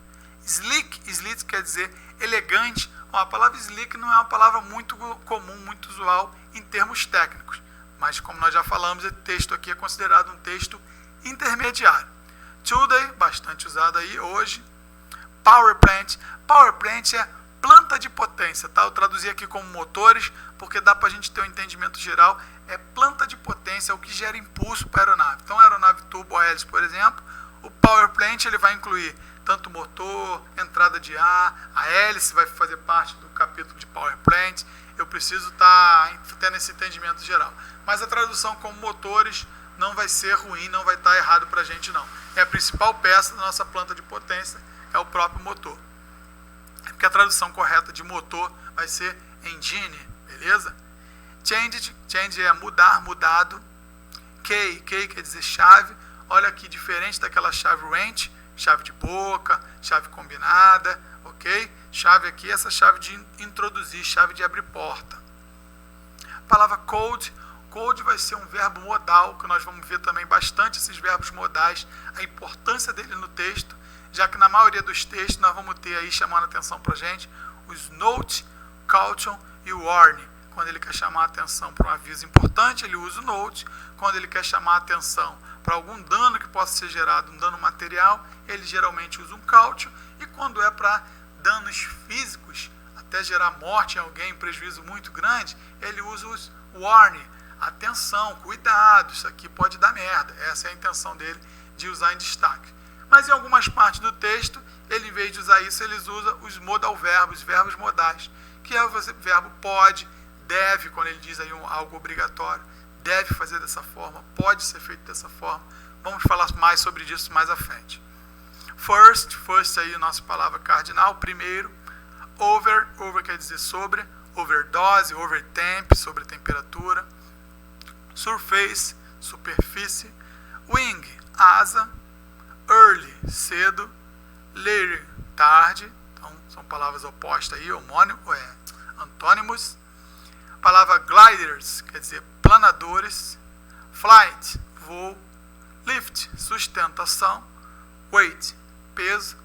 Sleek quer dizer elegante. A palavra sleek não é uma palavra muito comum, muito usual em termos técnicos. Mas como nós já falamos, esse texto aqui é considerado um texto intermediário. Today, bastante usado aí hoje. Power plant. Power plant é planta de potência, tá? Eu traduzi aqui como motores, porque dá para a gente ter um entendimento geral. É planta de potência, é o que gera impulso para a aeronave. Então, a aeronave turbo a hélice, por exemplo, o power plant ele vai incluir tanto motor, entrada de ar, a hélice vai fazer parte do capítulo de power plant. Eu preciso estar tendo esse entendimento geral. Mas a tradução como motores não vai ser ruim, não vai estar errado para a gente não. É a principal peça da nossa planta de potência, é o próprio motor. É porque a tradução correta de motor vai ser engine, beleza? Change é mudar, mudado. Key quer dizer chave. Olha aqui, diferente daquela chave wrench, chave de boca, chave combinada, ok? Chave aqui, essa chave de introduzir, chave de abrir porta. A palavra code vai ser um verbo modal, que nós vamos ver também bastante esses verbos modais, a importância dele no texto, já que na maioria dos textos nós vamos ter aí chamando a atenção para a gente os note, caution e warning. Quando ele quer chamar a atenção para um aviso importante, ele usa o note. Quando ele quer chamar a atenção para algum dano que possa ser gerado, um dano material, ele geralmente usa um caution. E quando é para danos físicos, até gerar morte em alguém, prejuízo muito grande, ele usa os warning. Atenção, cuidado, isso aqui pode dar merda. Essa é a intenção dele de usar em destaque. Mas em algumas partes do texto, ele, em vez de usar isso, ele usa os modal verbos, os verbos modais, que é o verbo pode, deve, quando ele diz aí algo obrigatório, deve fazer dessa forma, pode ser feito dessa forma. Vamos falar mais sobre isso mais à frente. First aí a nossa palavra cardinal, primeiro. Over quer dizer sobre, overdose, overtemp, sobre temperatura. Surface, superfície. Wing, asa. Early, cedo. Later, tarde. Então, são palavras opostas aí, antônimos. A palavra gliders, quer dizer planadores. Flight, voo. Lift, sustentação. Weight, peso.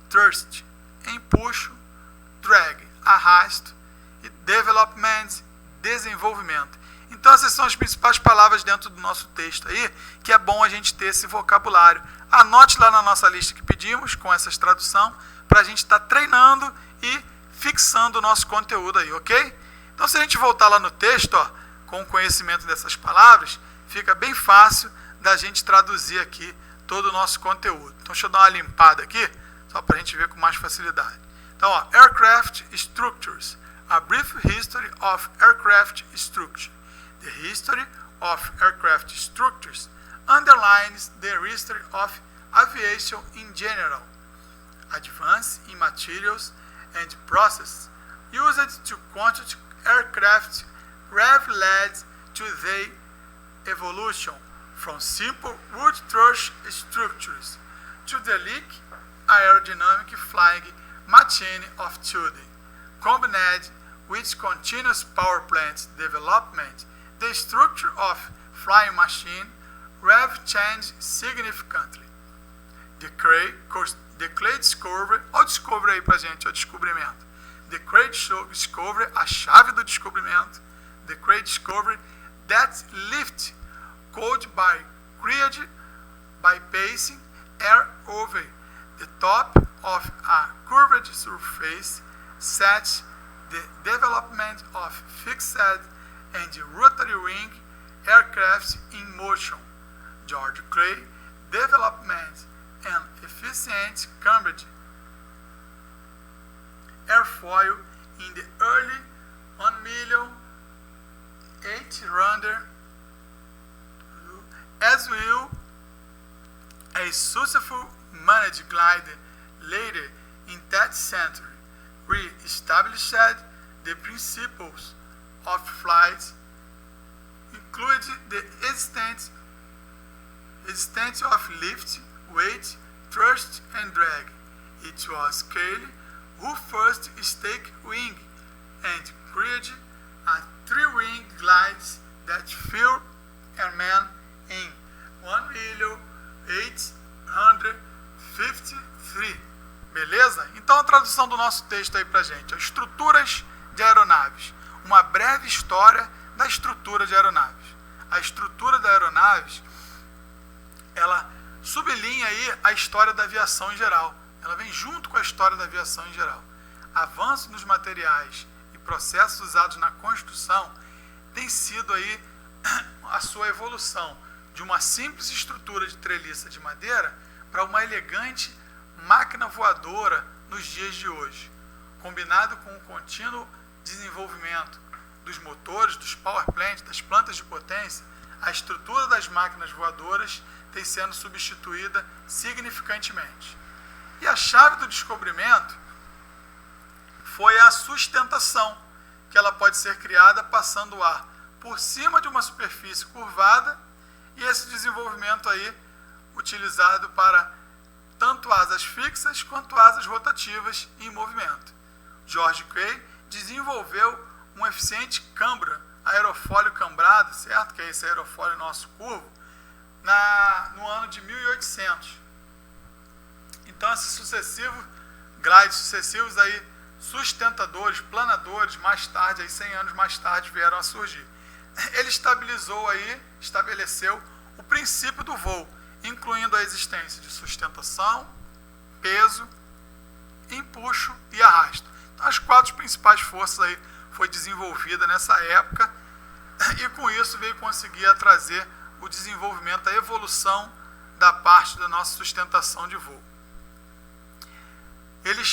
Thrust, empuxo. Drag, arrasto. E development, desenvolvimento. Então essas são as principais palavras dentro do nosso texto aí, que é bom a gente ter esse vocabulário. Anote lá na nossa lista que pedimos, com essas traduções, para a gente estar treinando e fixando o nosso conteúdo aí, ok? Então se a gente voltar lá no texto, ó, com o conhecimento dessas palavras, fica bem fácil da gente traduzir aqui todo o nosso conteúdo. Então deixa eu dar uma limpada aqui, só para a gente ver com mais facilidade. Então, ó, Aircraft Structures. A brief history of aircraft structure. The history of aircraft structures underlines the history of aviation in general. Advance in materials and processes used to construct aircraft have led to their evolution from simple wood truss structures to the sleek aerodynamic flying machine of today, combined with continuous power plant development, the structure of flying machine have changed significantly. The Cray discovery, olha o discovery aí pra gente, o descobrimento. The Cray discovery, a chave do descobrimento. The Cray discovery that lift could be created by passing air over the top of a curved surface, such the development of fixed and rotary wing aircraft in motion. George Cray development and efficient Cambridge airfoil in the early 1,800,000 as well a successful managed glider later in that century re-established the principles of flight, including the existence of lift, weight, thrust, and drag. It was Cayley who first staked wing and created a three-wing glide that flew airmen in 1,853. Beleza? Então a tradução do nosso texto aí pra gente. Estruturas de aeronaves. Uma breve história da estrutura de aeronaves. A estrutura da aeronaves, ela sublinha aí a história da aviação em geral. Ela vem junto com a história da aviação em geral. Avanço nos materiais e processos usados na construção tem sido aí a sua evolução de uma simples estrutura de treliça de madeira para uma elegante máquina voadora nos dias de hoje, combinado com o contínuo desenvolvimento dos motores, dos power plants, das plantas de potência, a estrutura das máquinas voadoras tem sendo substituída significantemente. E a chave do descobrimento foi a sustentação, que ela pode ser criada passando o ar por cima de uma superfície curvada, e esse desenvolvimento aí utilizado para tanto asas fixas quanto asas rotativas em movimento. George Cray desenvolveu um eficiente cambra, aerofólio cambrado, certo? Que é esse aerofólio nosso curvo, no ano de 1800. Então esses sucessivos glides sucessivos aí, sustentadores, planadores, mais tarde, aí 100 anos mais tarde, vieram a surgir. Ele estabeleceu o princípio do voo, incluindo a existência de sustentação, peso, empuxo e arrasto. Então, as 4 principais forças aí foi desenvolvida nessa época, e com isso veio conseguir trazer o desenvolvimento, a evolução da parte da nossa sustentação de voo. Ele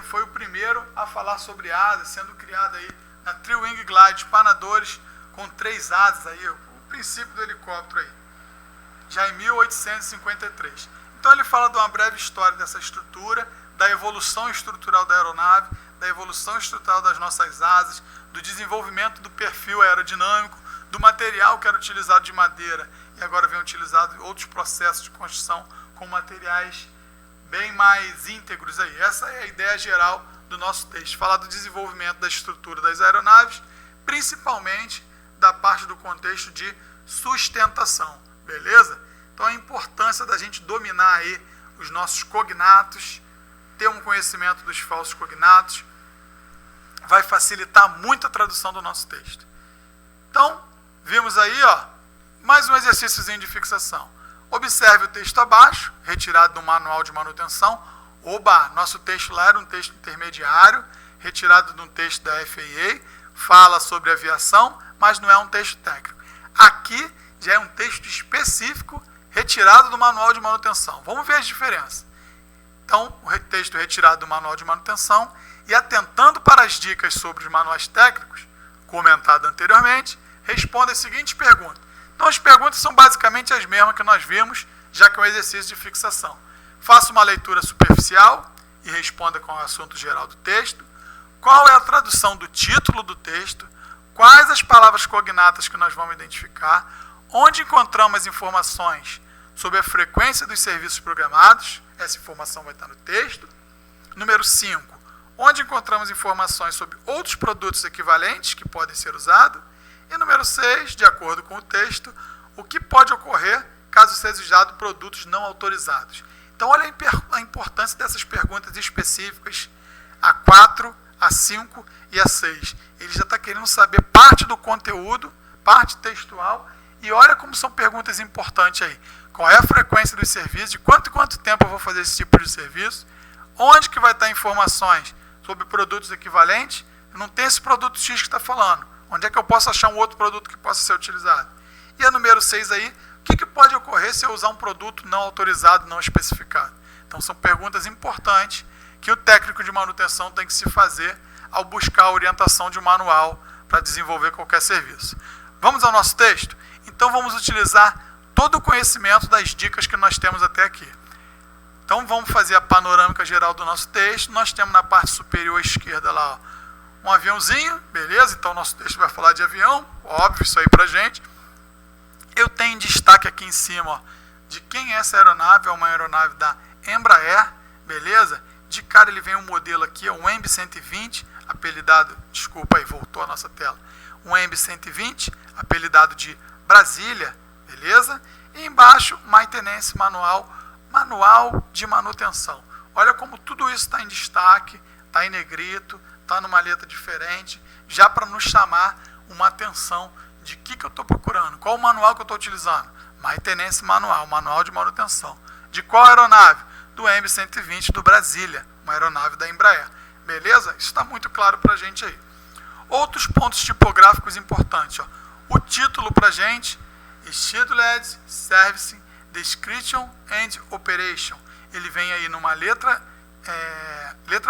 foi o primeiro a falar sobre asas, sendo criado aí na Three Wing Glide, planadores com 3 asas aí, o princípio do helicóptero aí, já em 1853. Então ele fala de uma breve história dessa estrutura, da evolução estrutural da aeronave, da evolução estrutural das nossas asas, do desenvolvimento do perfil aerodinâmico, do material que era utilizado de madeira e agora vem utilizado em outros processos de construção com materiais bem mais íntegros aí. Essa é a ideia geral do nosso texto, falar do desenvolvimento da estrutura das aeronaves, principalmente da parte do contexto de sustentação, beleza? Então a importância da gente dominar aí os nossos cognatos, ter um conhecimento dos falsos cognatos, vai facilitar muito a tradução do nosso texto. Então, vimos aí, mais um exercíciozinho de fixação. Observe o texto abaixo, retirado do manual de manutenção. Nosso texto lá era um texto intermediário, retirado de um texto da FAA, fala sobre aviação, mas não é um texto técnico. Aqui já é um texto específico, retirado do manual de manutenção. Vamos ver as diferenças. Então, o texto retirado do manual de manutenção e atentando para as dicas sobre os manuais técnicos, comentado anteriormente, responda as seguintes perguntas. Então, as perguntas são basicamente as mesmas que nós vimos, já que é um exercício de fixação. Faça uma leitura superficial e responda com o assunto geral do texto. Qual é a tradução do título do texto? Quais as palavras cognatas que nós vamos identificar? Onde encontramos as informações sobre a frequência dos serviços programados? Essa informação vai estar no texto. Número 5, onde encontramos informações sobre outros produtos equivalentes que podem ser usados. E número 6, de acordo com o texto, o que pode ocorrer caso seja usado produtos não autorizados. Então, olha a importância dessas perguntas específicas, a 4, a 5 e a 6. Ele já está querendo saber parte do conteúdo, parte textual, e olha como são perguntas importantes aí. Qual é a frequência dos serviços, de quanto em quanto tempo eu vou fazer esse tipo de serviço, onde que vai estar informações sobre produtos equivalentes, não tem esse produto X que está falando, onde é que eu posso achar um outro produto que possa ser utilizado. E a número 6 aí, o que pode ocorrer se eu usar um produto não autorizado, não especificado. Então são perguntas importantes que o técnico de manutenção tem que se fazer ao buscar a orientação de um manual para desenvolver qualquer serviço. Vamos ao nosso texto? Então vamos utilizar todo o conhecimento das dicas que nós temos até aqui. Então vamos fazer a panorâmica geral do nosso texto. Nós temos na parte superior esquerda lá, ó, um aviãozinho, beleza? Então nosso texto vai falar de avião, óbvio isso aí pra gente. Eu tenho destaque aqui em cima, ó, de quem é essa aeronave, é uma aeronave da Embraer, beleza? De cara ele vem um modelo aqui, um EMB 120, apelidado, desculpa aí, voltou a nossa tela, um EMB 120, apelidado de Brasília, beleza? E embaixo, Maintenance Manual, manual de manutenção. Olha como tudo isso está em destaque, está em negrito, está numa letra diferente, já para nos chamar uma atenção de que eu estou procurando, qual o manual que eu estou utilizando. Maintenance Manual, manual de manutenção. De qual aeronave? Do EMB 120 do Brasília, uma aeronave da Embraer. Beleza? Isso está muito claro para a gente aí. Outros pontos tipográficos importantes. Ó. O título para a gente, Scheduled Service Description and Operation. Ele vem aí numa letra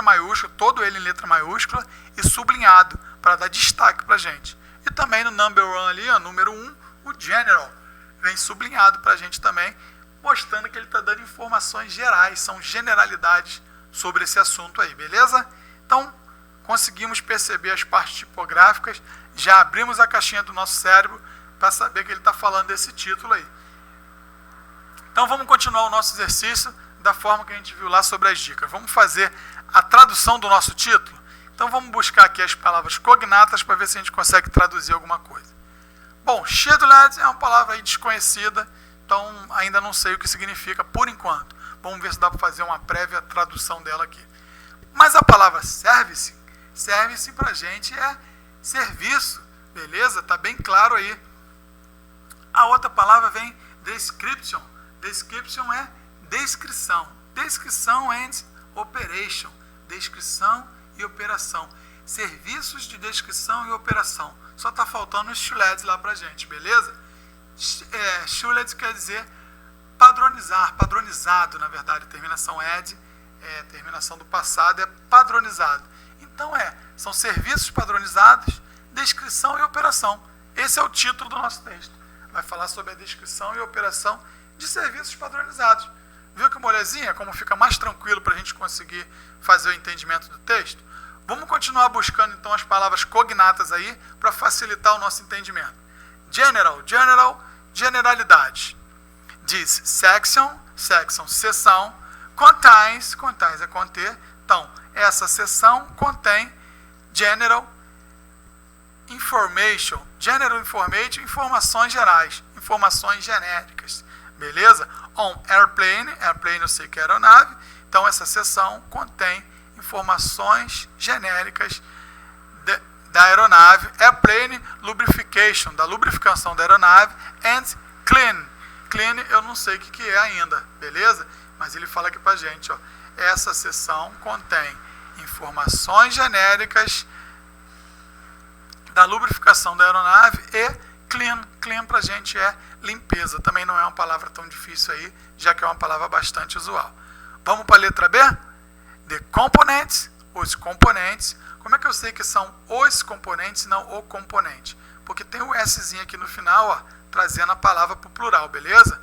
maiúscula, todo ele em letra maiúscula e sublinhado, para dar destaque para a gente. E também no number 1 ali, ó, número 1, o General, vem sublinhado para a gente também, mostrando que ele está dando informações gerais, são generalidades sobre esse assunto aí, beleza? Então, conseguimos perceber as partes tipográficas, já abrimos a caixinha do nosso cérebro para saber que ele está falando desse título aí. Então, vamos continuar o nosso exercício da forma que a gente viu lá sobre as dicas. Vamos fazer a tradução do nosso título? Então, vamos buscar aqui as palavras cognatas para ver se a gente consegue traduzir alguma coisa. Bom, scheduled é uma palavra aí desconhecida, então ainda não sei o que significa por enquanto. Vamos ver se dá para fazer uma prévia tradução dela aqui. Mas a palavra service para a gente é serviço, beleza? Está bem claro aí. A outra palavra vem description. Description é descrição. Descrição and operation. Descrição e operação. Serviços de descrição e operação. Só está faltando os scheduled lá para a gente, beleza? Scheduled quer dizer padronizar, padronizado, na verdade, terminação ed, terminação do passado é padronizado. Então são serviços padronizados, descrição e operação. Esse é o título do nosso texto. Vai falar sobre a descrição e operação de serviços padronizados. Viu que molezinha, como fica mais tranquilo para a gente conseguir fazer o entendimento do texto? Vamos continuar buscando então as palavras cognatas aí para facilitar o nosso entendimento. General, generalidade. Diz section, seção. Contains é conter. Então, essa seção contém general information, informações gerais, informações genéricas. Beleza? On airplane eu sei que é aeronave, então essa seção contém informações genéricas da aeronave. Airplane lubrification, da lubrificação da aeronave. And clean eu não sei o que é ainda, beleza? Mas ele fala aqui pra gente, ó, essa seção contém informações genéricas da lubrificação da aeronave e clean pra gente é limpeza. Também não é uma palavra tão difícil aí, já que é uma palavra bastante usual. Vamos para a letra B? The components, os componentes. Como é que eu sei que são os componentes e não o componente? Porque tem o Szinho aqui no final, ó, trazendo a palavra para o plural, beleza?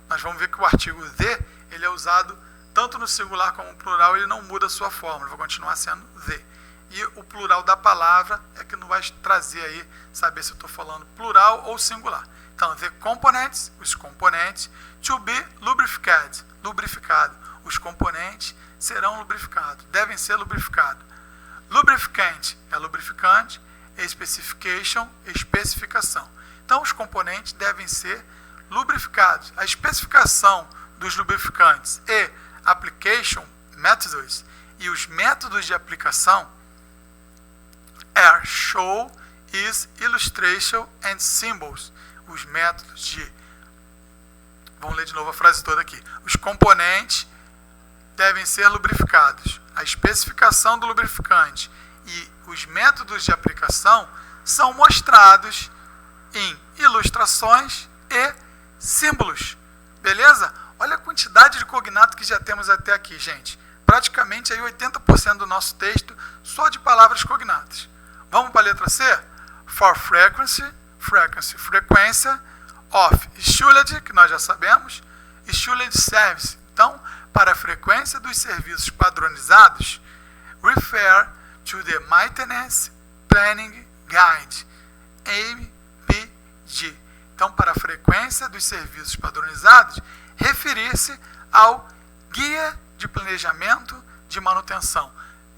Nós vamos ver que o artigo the, ele é usado tanto no singular como no plural, ele não muda a sua fórmula, vai continuar sendo the. E o plural da palavra é que não vai trazer aí, saber se eu estou falando plural ou singular. Então, the components, os componentes, to be lubricated, lubrificado. Os componentes serão lubrificados, devem ser lubrificados. Lubrificant é lubrificante, specification, especificação. Então, os componentes devem ser lubrificados. A especificação dos lubrificantes e application methods e os métodos de aplicação are show, is, illustration and symbols. Os métodos de... Vamos ler de novo a frase toda aqui. Os componentes devem ser lubrificados. A especificação do lubrificante e os métodos de aplicação são mostrados em ilustrações e símbolos. Beleza? Olha a quantidade de cognato que já temos até aqui, gente. Praticamente aí 80% do nosso texto só de palavras cognatas. Vamos para a letra C? For frequency, frequência. Of issued, que nós já sabemos. Issued service. Então, para a frequência dos serviços padronizados, refer to the Maintenance Planning Guide, MPG. Então, para a frequência dos serviços padronizados, referir-se ao Guia de Planejamento de Manutenção.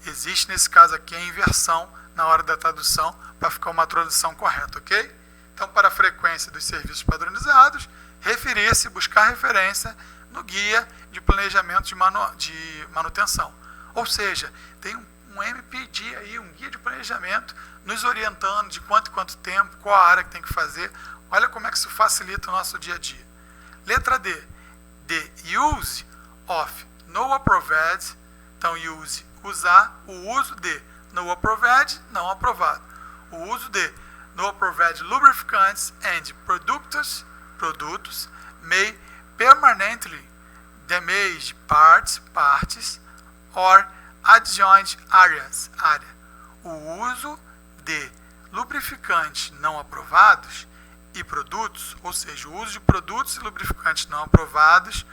Existe, nesse caso aqui, a inversão na hora da tradução, para ficar uma tradução correta, ok? Então, para a frequência dos serviços padronizados, referir-se, buscar referência no Guia de Planejamento de Manutenção. Ou seja, tem um MPG aí, um Guia de Planejamento, nos orientando de quanto em quanto tempo, qual a área que tem que fazer. Olha como é que isso facilita o nosso dia a dia. Letra D. The use of no approved. Então, use, usar. O uso de no approved, não aprovado. O uso de no approved lubricantes and produtos may permanently damage partes or adjoint areas. O uso de lubrificantes não aprovados e produtos, ou seja, o uso de produtos e lubrificantes não aprovados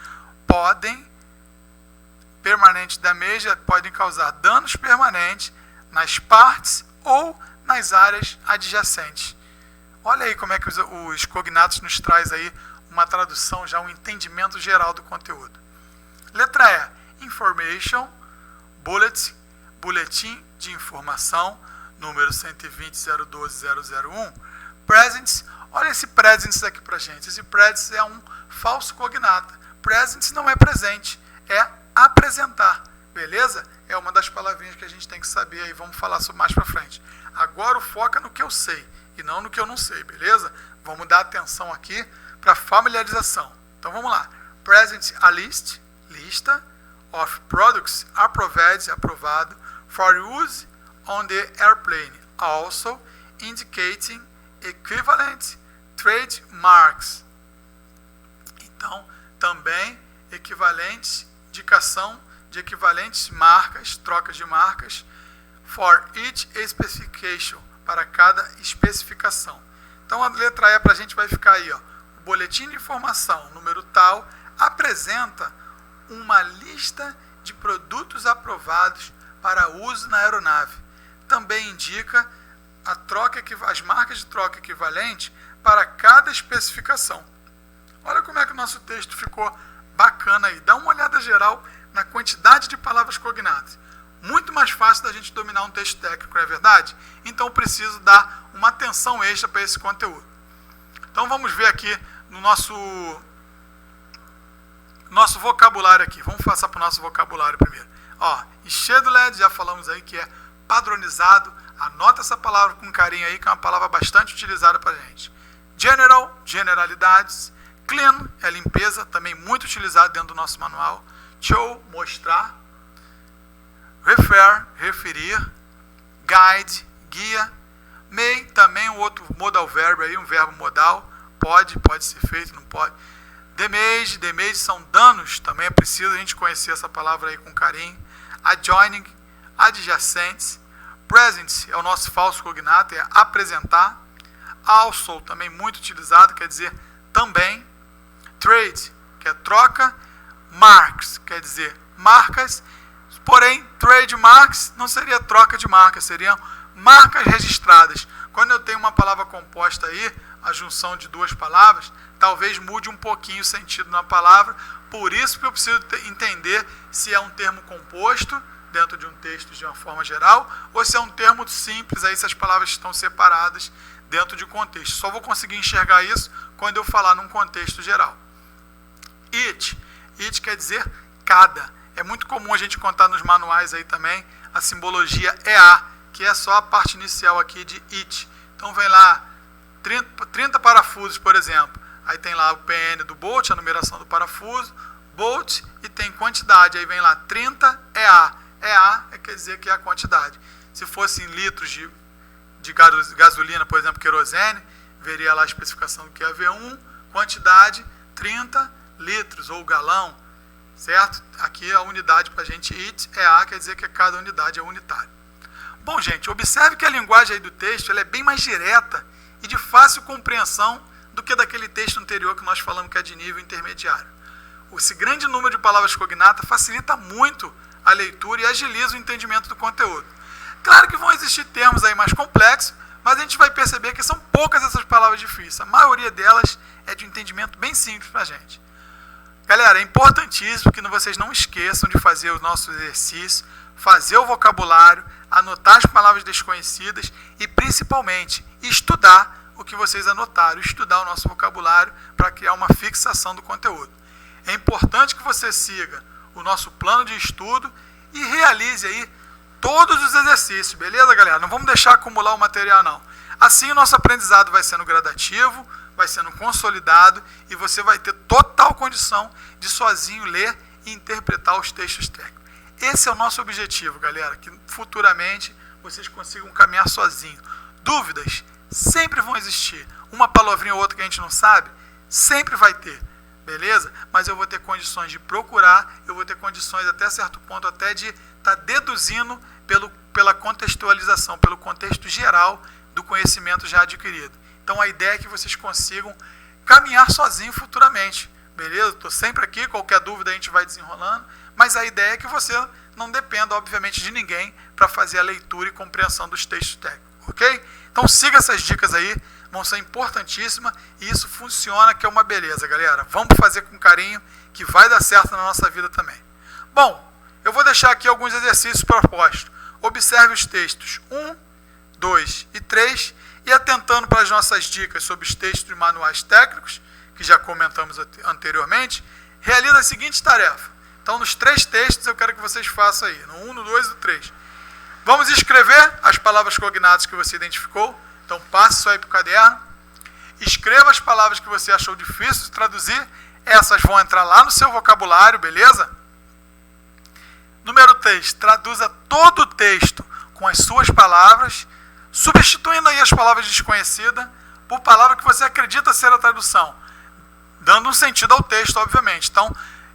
podem causar danos permanentes nas partes ou nas áreas adjacentes. Olha aí como é que os cognatos nos traz aí uma tradução, já um entendimento geral do conteúdo. Letra E. Information, boletim de informação, número 120.012.001. Presents, olha esse presents aqui pra gente. Esse presents é um falso cognato. Presents não é presente, é apresentar. Beleza? É uma das palavrinhas que a gente tem que saber aí, vamos falar sobre mais pra frente. Agora o foco é no que eu sei e não no que eu não sei, beleza? Vamos dar atenção aqui para familiarização. Então vamos lá. Present a list, lista, of products approved, aprovado, for use on the airplane, also indicating equivalent trademarks. Então, também equivalentes, indicação de equivalentes marcas, trocas de marcas, for each specification, para cada especificação. Então a letra E para a gente vai ficar aí, ó. O boletim de informação, número tal, apresenta uma lista de produtos aprovados para uso na aeronave. Também indica as marcas de troca equivalente para cada especificação. Olha como é que o nosso texto ficou bacana aí. Dá uma olhada geral na quantidade de palavras cognatas. Muito mais fácil da gente dominar um texto técnico, não é verdade? Então eu preciso dar uma atenção extra para esse conteúdo. Então vamos ver aqui no nosso vocabulário aqui. Vamos passar para o nosso vocabulário primeiro. Ó, scheduled, já falamos aí que é padronizado. Anota essa palavra com carinho aí, que é uma palavra bastante utilizada para a gente. General, generalidades. Clean, é limpeza, também muito utilizado dentro do nosso manual. Show, mostrar. Refer, referir. Guide, guia. May, também um outro modal verbo aí, um verbo modal. Pode ser feito, não pode. Damage são danos, também é preciso a gente conhecer essa palavra aí com carinho. Adjoining, adjacentes. Present é o nosso falso cognato, é apresentar. Also, também muito utilizado, quer dizer também. Trade, que é troca. Marks, quer dizer marcas. Porém, trademarks não seria troca de marcas, seriam marcas registradas. Quando eu tenho uma palavra composta aí, a junção de duas palavras, talvez mude um pouquinho o sentido na palavra. Por isso que eu preciso entender se é um termo composto dentro de um texto de uma forma geral, ou se é um termo simples, aí se as palavras estão separadas dentro de contexto. Só vou conseguir enxergar isso quando eu falar num contexto geral. It quer dizer cada. É muito comum a gente contar nos manuais aí também a simbologia EA, que é só a parte inicial aqui de it. Então vem lá 30 parafusos, por exemplo. Aí tem lá o PN do bolt, a numeração do parafuso, bolt, e tem quantidade. Aí vem lá 30 EA. EA quer dizer que é a quantidade. Se fosse em litros de gasolina, por exemplo, querosene, veria lá a especificação do que é V1, quantidade 30 litros ou galão, certo? Aqui a unidade para a gente, it, EA, quer dizer que cada unidade é unitária. Bom, gente, observe que a linguagem aí do texto ela é bem mais direta e de fácil compreensão do que daquele texto anterior que nós falamos que é de nível intermediário. Esse grande número de palavras cognatas facilita muito a leitura e agiliza o entendimento do conteúdo. Claro que vão existir termos aí mais complexos, mas a gente vai perceber que são poucas essas palavras difíceis. A maioria delas é de um entendimento bem simples para a gente. Galera, é importantíssimo que vocês não esqueçam de fazer o nosso exercício, fazer o vocabulário, anotar as palavras desconhecidas e, principalmente, estudar o que vocês anotaram, estudar o nosso vocabulário para criar uma fixação do conteúdo. É importante que você siga o nosso plano de estudo e realize aí todos os exercícios, beleza, galera? Não vamos deixar acumular o material, não. Assim, o nosso aprendizado vai sendo gradativo, vai sendo consolidado e você vai ter total condição de sozinho ler e interpretar os textos técnicos. Esse é o nosso objetivo, galera, que futuramente vocês consigam caminhar sozinho. Dúvidas sempre vão existir. Uma palavrinha ou outra que a gente não sabe, sempre vai ter, beleza? Mas eu vou ter condições de procurar, eu vou ter condições até certo ponto até de estar deduzindo pela contextualização, pelo contexto geral do conhecimento já adquirido. Então a ideia é que vocês consigam caminhar sozinho futuramente, beleza? Estou sempre aqui, qualquer dúvida a gente vai desenrolando, mas a ideia é que você não dependa, obviamente, de ninguém para fazer a leitura e compreensão dos textos técnicos, ok? Então siga essas dicas aí, vão ser importantíssimas e isso funciona, que é uma beleza, galera. Vamos fazer com carinho, que vai dar certo na nossa vida também. Bom, eu vou deixar aqui alguns exercícios propostos. Observe os textos 1, 2 e 3 e atentando para as nossas dicas sobre os textos de manuais técnicos, que já comentamos anteriormente, realize a seguinte tarefa. Então, nos 3 textos, eu quero que vocês façam aí, no 1, no 2 e no 3. Vamos escrever as palavras cognatas que você identificou. Então, passe isso aí para o caderno. Escreva as palavras que você achou difícil de traduzir. Essas vão entrar lá no seu vocabulário, beleza? Número 3. Traduza todo o texto com as suas palavras, substituindo aí as palavras desconhecidas por palavra que você acredita ser a tradução, dando um sentido ao texto, obviamente. Então,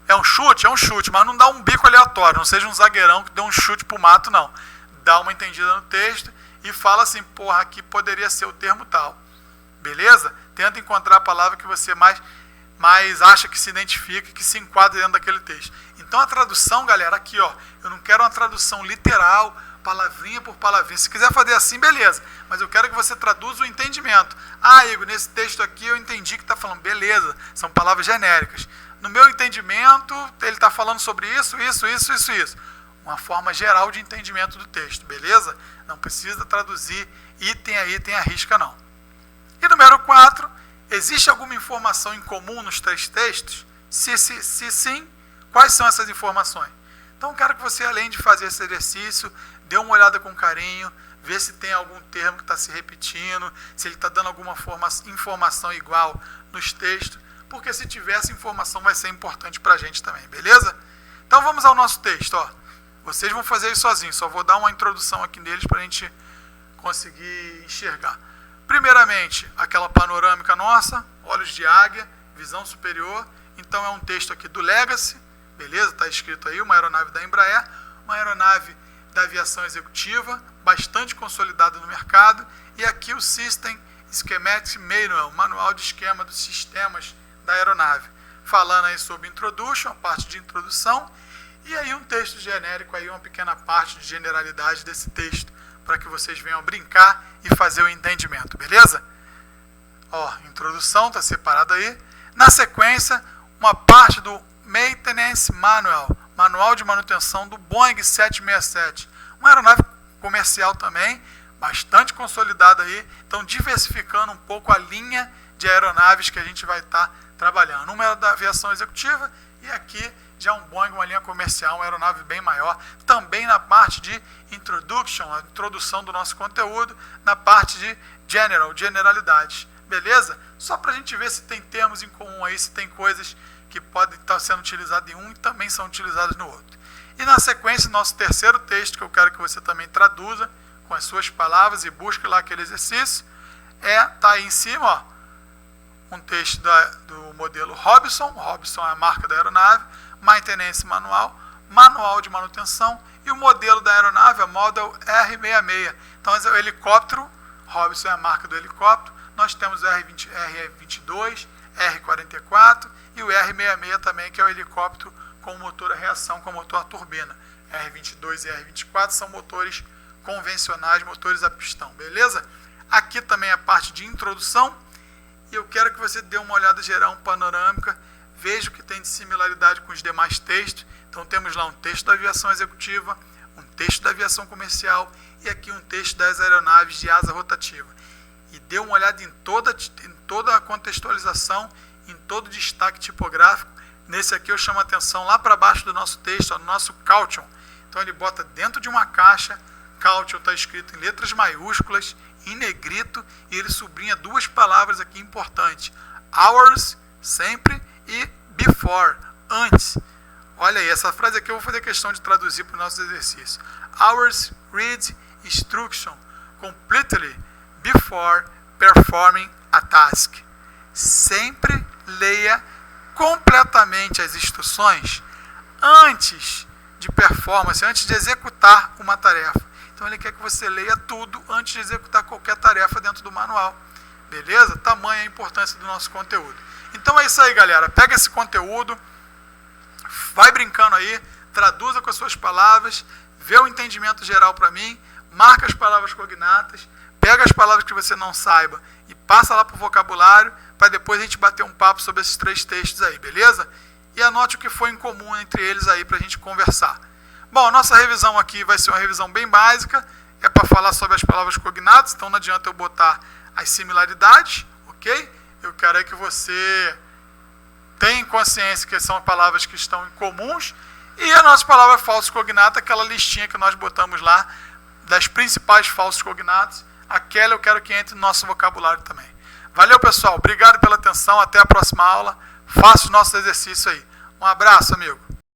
é um chute, mas não dá um bico aleatório, não seja um zagueirão que dê um chute pro mato, não. Dá uma entendida no texto e fala assim, porra, aqui poderia ser o termo tal. Beleza? Tenta encontrar a palavra que você mais acha que se identifica, que se enquadra dentro daquele texto. Então a tradução, galera, aqui, ó, eu não quero uma tradução literal, palavrinha por palavrinha. Se quiser fazer assim, beleza. Mas eu quero que você traduza o entendimento. Ah, Igor, nesse texto aqui eu entendi que está falando. Beleza, são palavras genéricas. No meu entendimento, ele está falando sobre isso. Uma forma geral de entendimento do texto, beleza? Não precisa traduzir item a item, arrisca não. E número 4, existe alguma informação em comum nos 3 textos? Se sim, quais são essas informações? Então, quero que você, além de fazer esse exercício, dê uma olhada com carinho, vê se tem algum termo que está se repetindo, se ele está dando alguma informação igual nos textos, porque se tiver essa informação vai ser importante para a gente também, beleza? Então, vamos ao nosso texto, ó. Vocês vão fazer isso sozinhos, só vou dar uma introdução aqui neles para a gente conseguir enxergar. Primeiramente, aquela panorâmica nossa, olhos de águia, visão superior. Então é um texto aqui do Legacy, beleza? Está escrito aí, uma aeronave da Embraer, uma aeronave da aviação executiva, bastante consolidada no mercado. E aqui o System Schematic Manual, manual de esquema dos sistemas da aeronave. Falando aí sobre Introduction, a parte de introdução. E aí um texto genérico, aí uma pequena parte de generalidade desse texto, para que vocês venham brincar e fazer o entendimento, beleza? Ó, introdução está separada aí. Na sequência, uma parte do Maintenance Manual, manual de manutenção do Boeing 767. Uma aeronave comercial também, bastante consolidada aí. Então, diversificando um pouco a linha de aeronaves que a gente vai estar trabalhando. Uma é da aviação executiva e aqui já um Boeing, uma linha comercial, uma aeronave bem maior. Também na parte de Introduction, a introdução do nosso conteúdo, na parte de generalidades. Beleza? Só para a gente ver se tem termos em comum aí, se tem coisas que podem estar sendo utilizadas em um e também são utilizadas no outro. E na sequência, nosso terceiro texto, que eu quero que você também traduza com as suas palavras e busque lá aquele exercício, tá aí em cima, ó, um texto do modelo Robinson. Robinson é a marca da aeronave, Maintenance Manual, manual de manutenção, e o modelo da aeronave, a Model R66. Então, é o helicóptero, Robinson é a marca do helicóptero, nós temos o R22, R44 e o R66 também, que é o helicóptero com motor a reação, com motor a turbina. R22 e R24 são motores convencionais, motores a pistão, beleza? Aqui também a parte de introdução, e eu quero que você dê uma olhada geral, panorâmica, veja o que tem de similaridade com os demais textos. Então temos lá um texto da aviação executiva, um texto da aviação comercial e aqui um texto das aeronaves de asa rotativa. E dê uma olhada em toda a contextualização, em todo o destaque tipográfico. Nesse aqui eu chamo a atenção lá para baixo do nosso texto, ó, no nosso Caution. Então ele bota dentro de uma caixa, Caution está escrito em letras maiúsculas, em negrito, e ele sublinha duas palavras aqui importantes: hours, sempre, e before, antes. Olha aí, essa frase aqui eu vou fazer questão de traduzir para o nosso exercício. Hours read instruction completely before performing a task. Sempre leia completamente as instruções antes de performance, antes de executar uma tarefa. Então ele quer que você leia tudo antes de executar qualquer tarefa dentro do manual. Beleza? Tamanha a importância do nosso conteúdo. Então é isso aí, galera. Pega esse conteúdo, vai brincando aí, traduza com as suas palavras, vê o entendimento geral para mim, marca as palavras cognatas, pega as palavras que você não saiba e passa lá para o vocabulário, para depois a gente bater um papo sobre esses três textos aí, beleza? E anote o que foi em comum entre eles aí para a gente conversar. Bom, a nossa revisão aqui vai ser uma revisão bem básica, é para falar sobre as palavras cognatas, então não adianta eu botar as similaridades, ok? Eu quero aí que você tenha consciência que são palavras que estão em comuns, e a nossa palavra falso cognata, aquela listinha que nós botamos lá, das principais falsos cognatos, aquela eu quero que entre no nosso vocabulário também. Valeu, pessoal, obrigado pela atenção, até a próxima aula, faça o nosso exercício aí. Um abraço, amigo.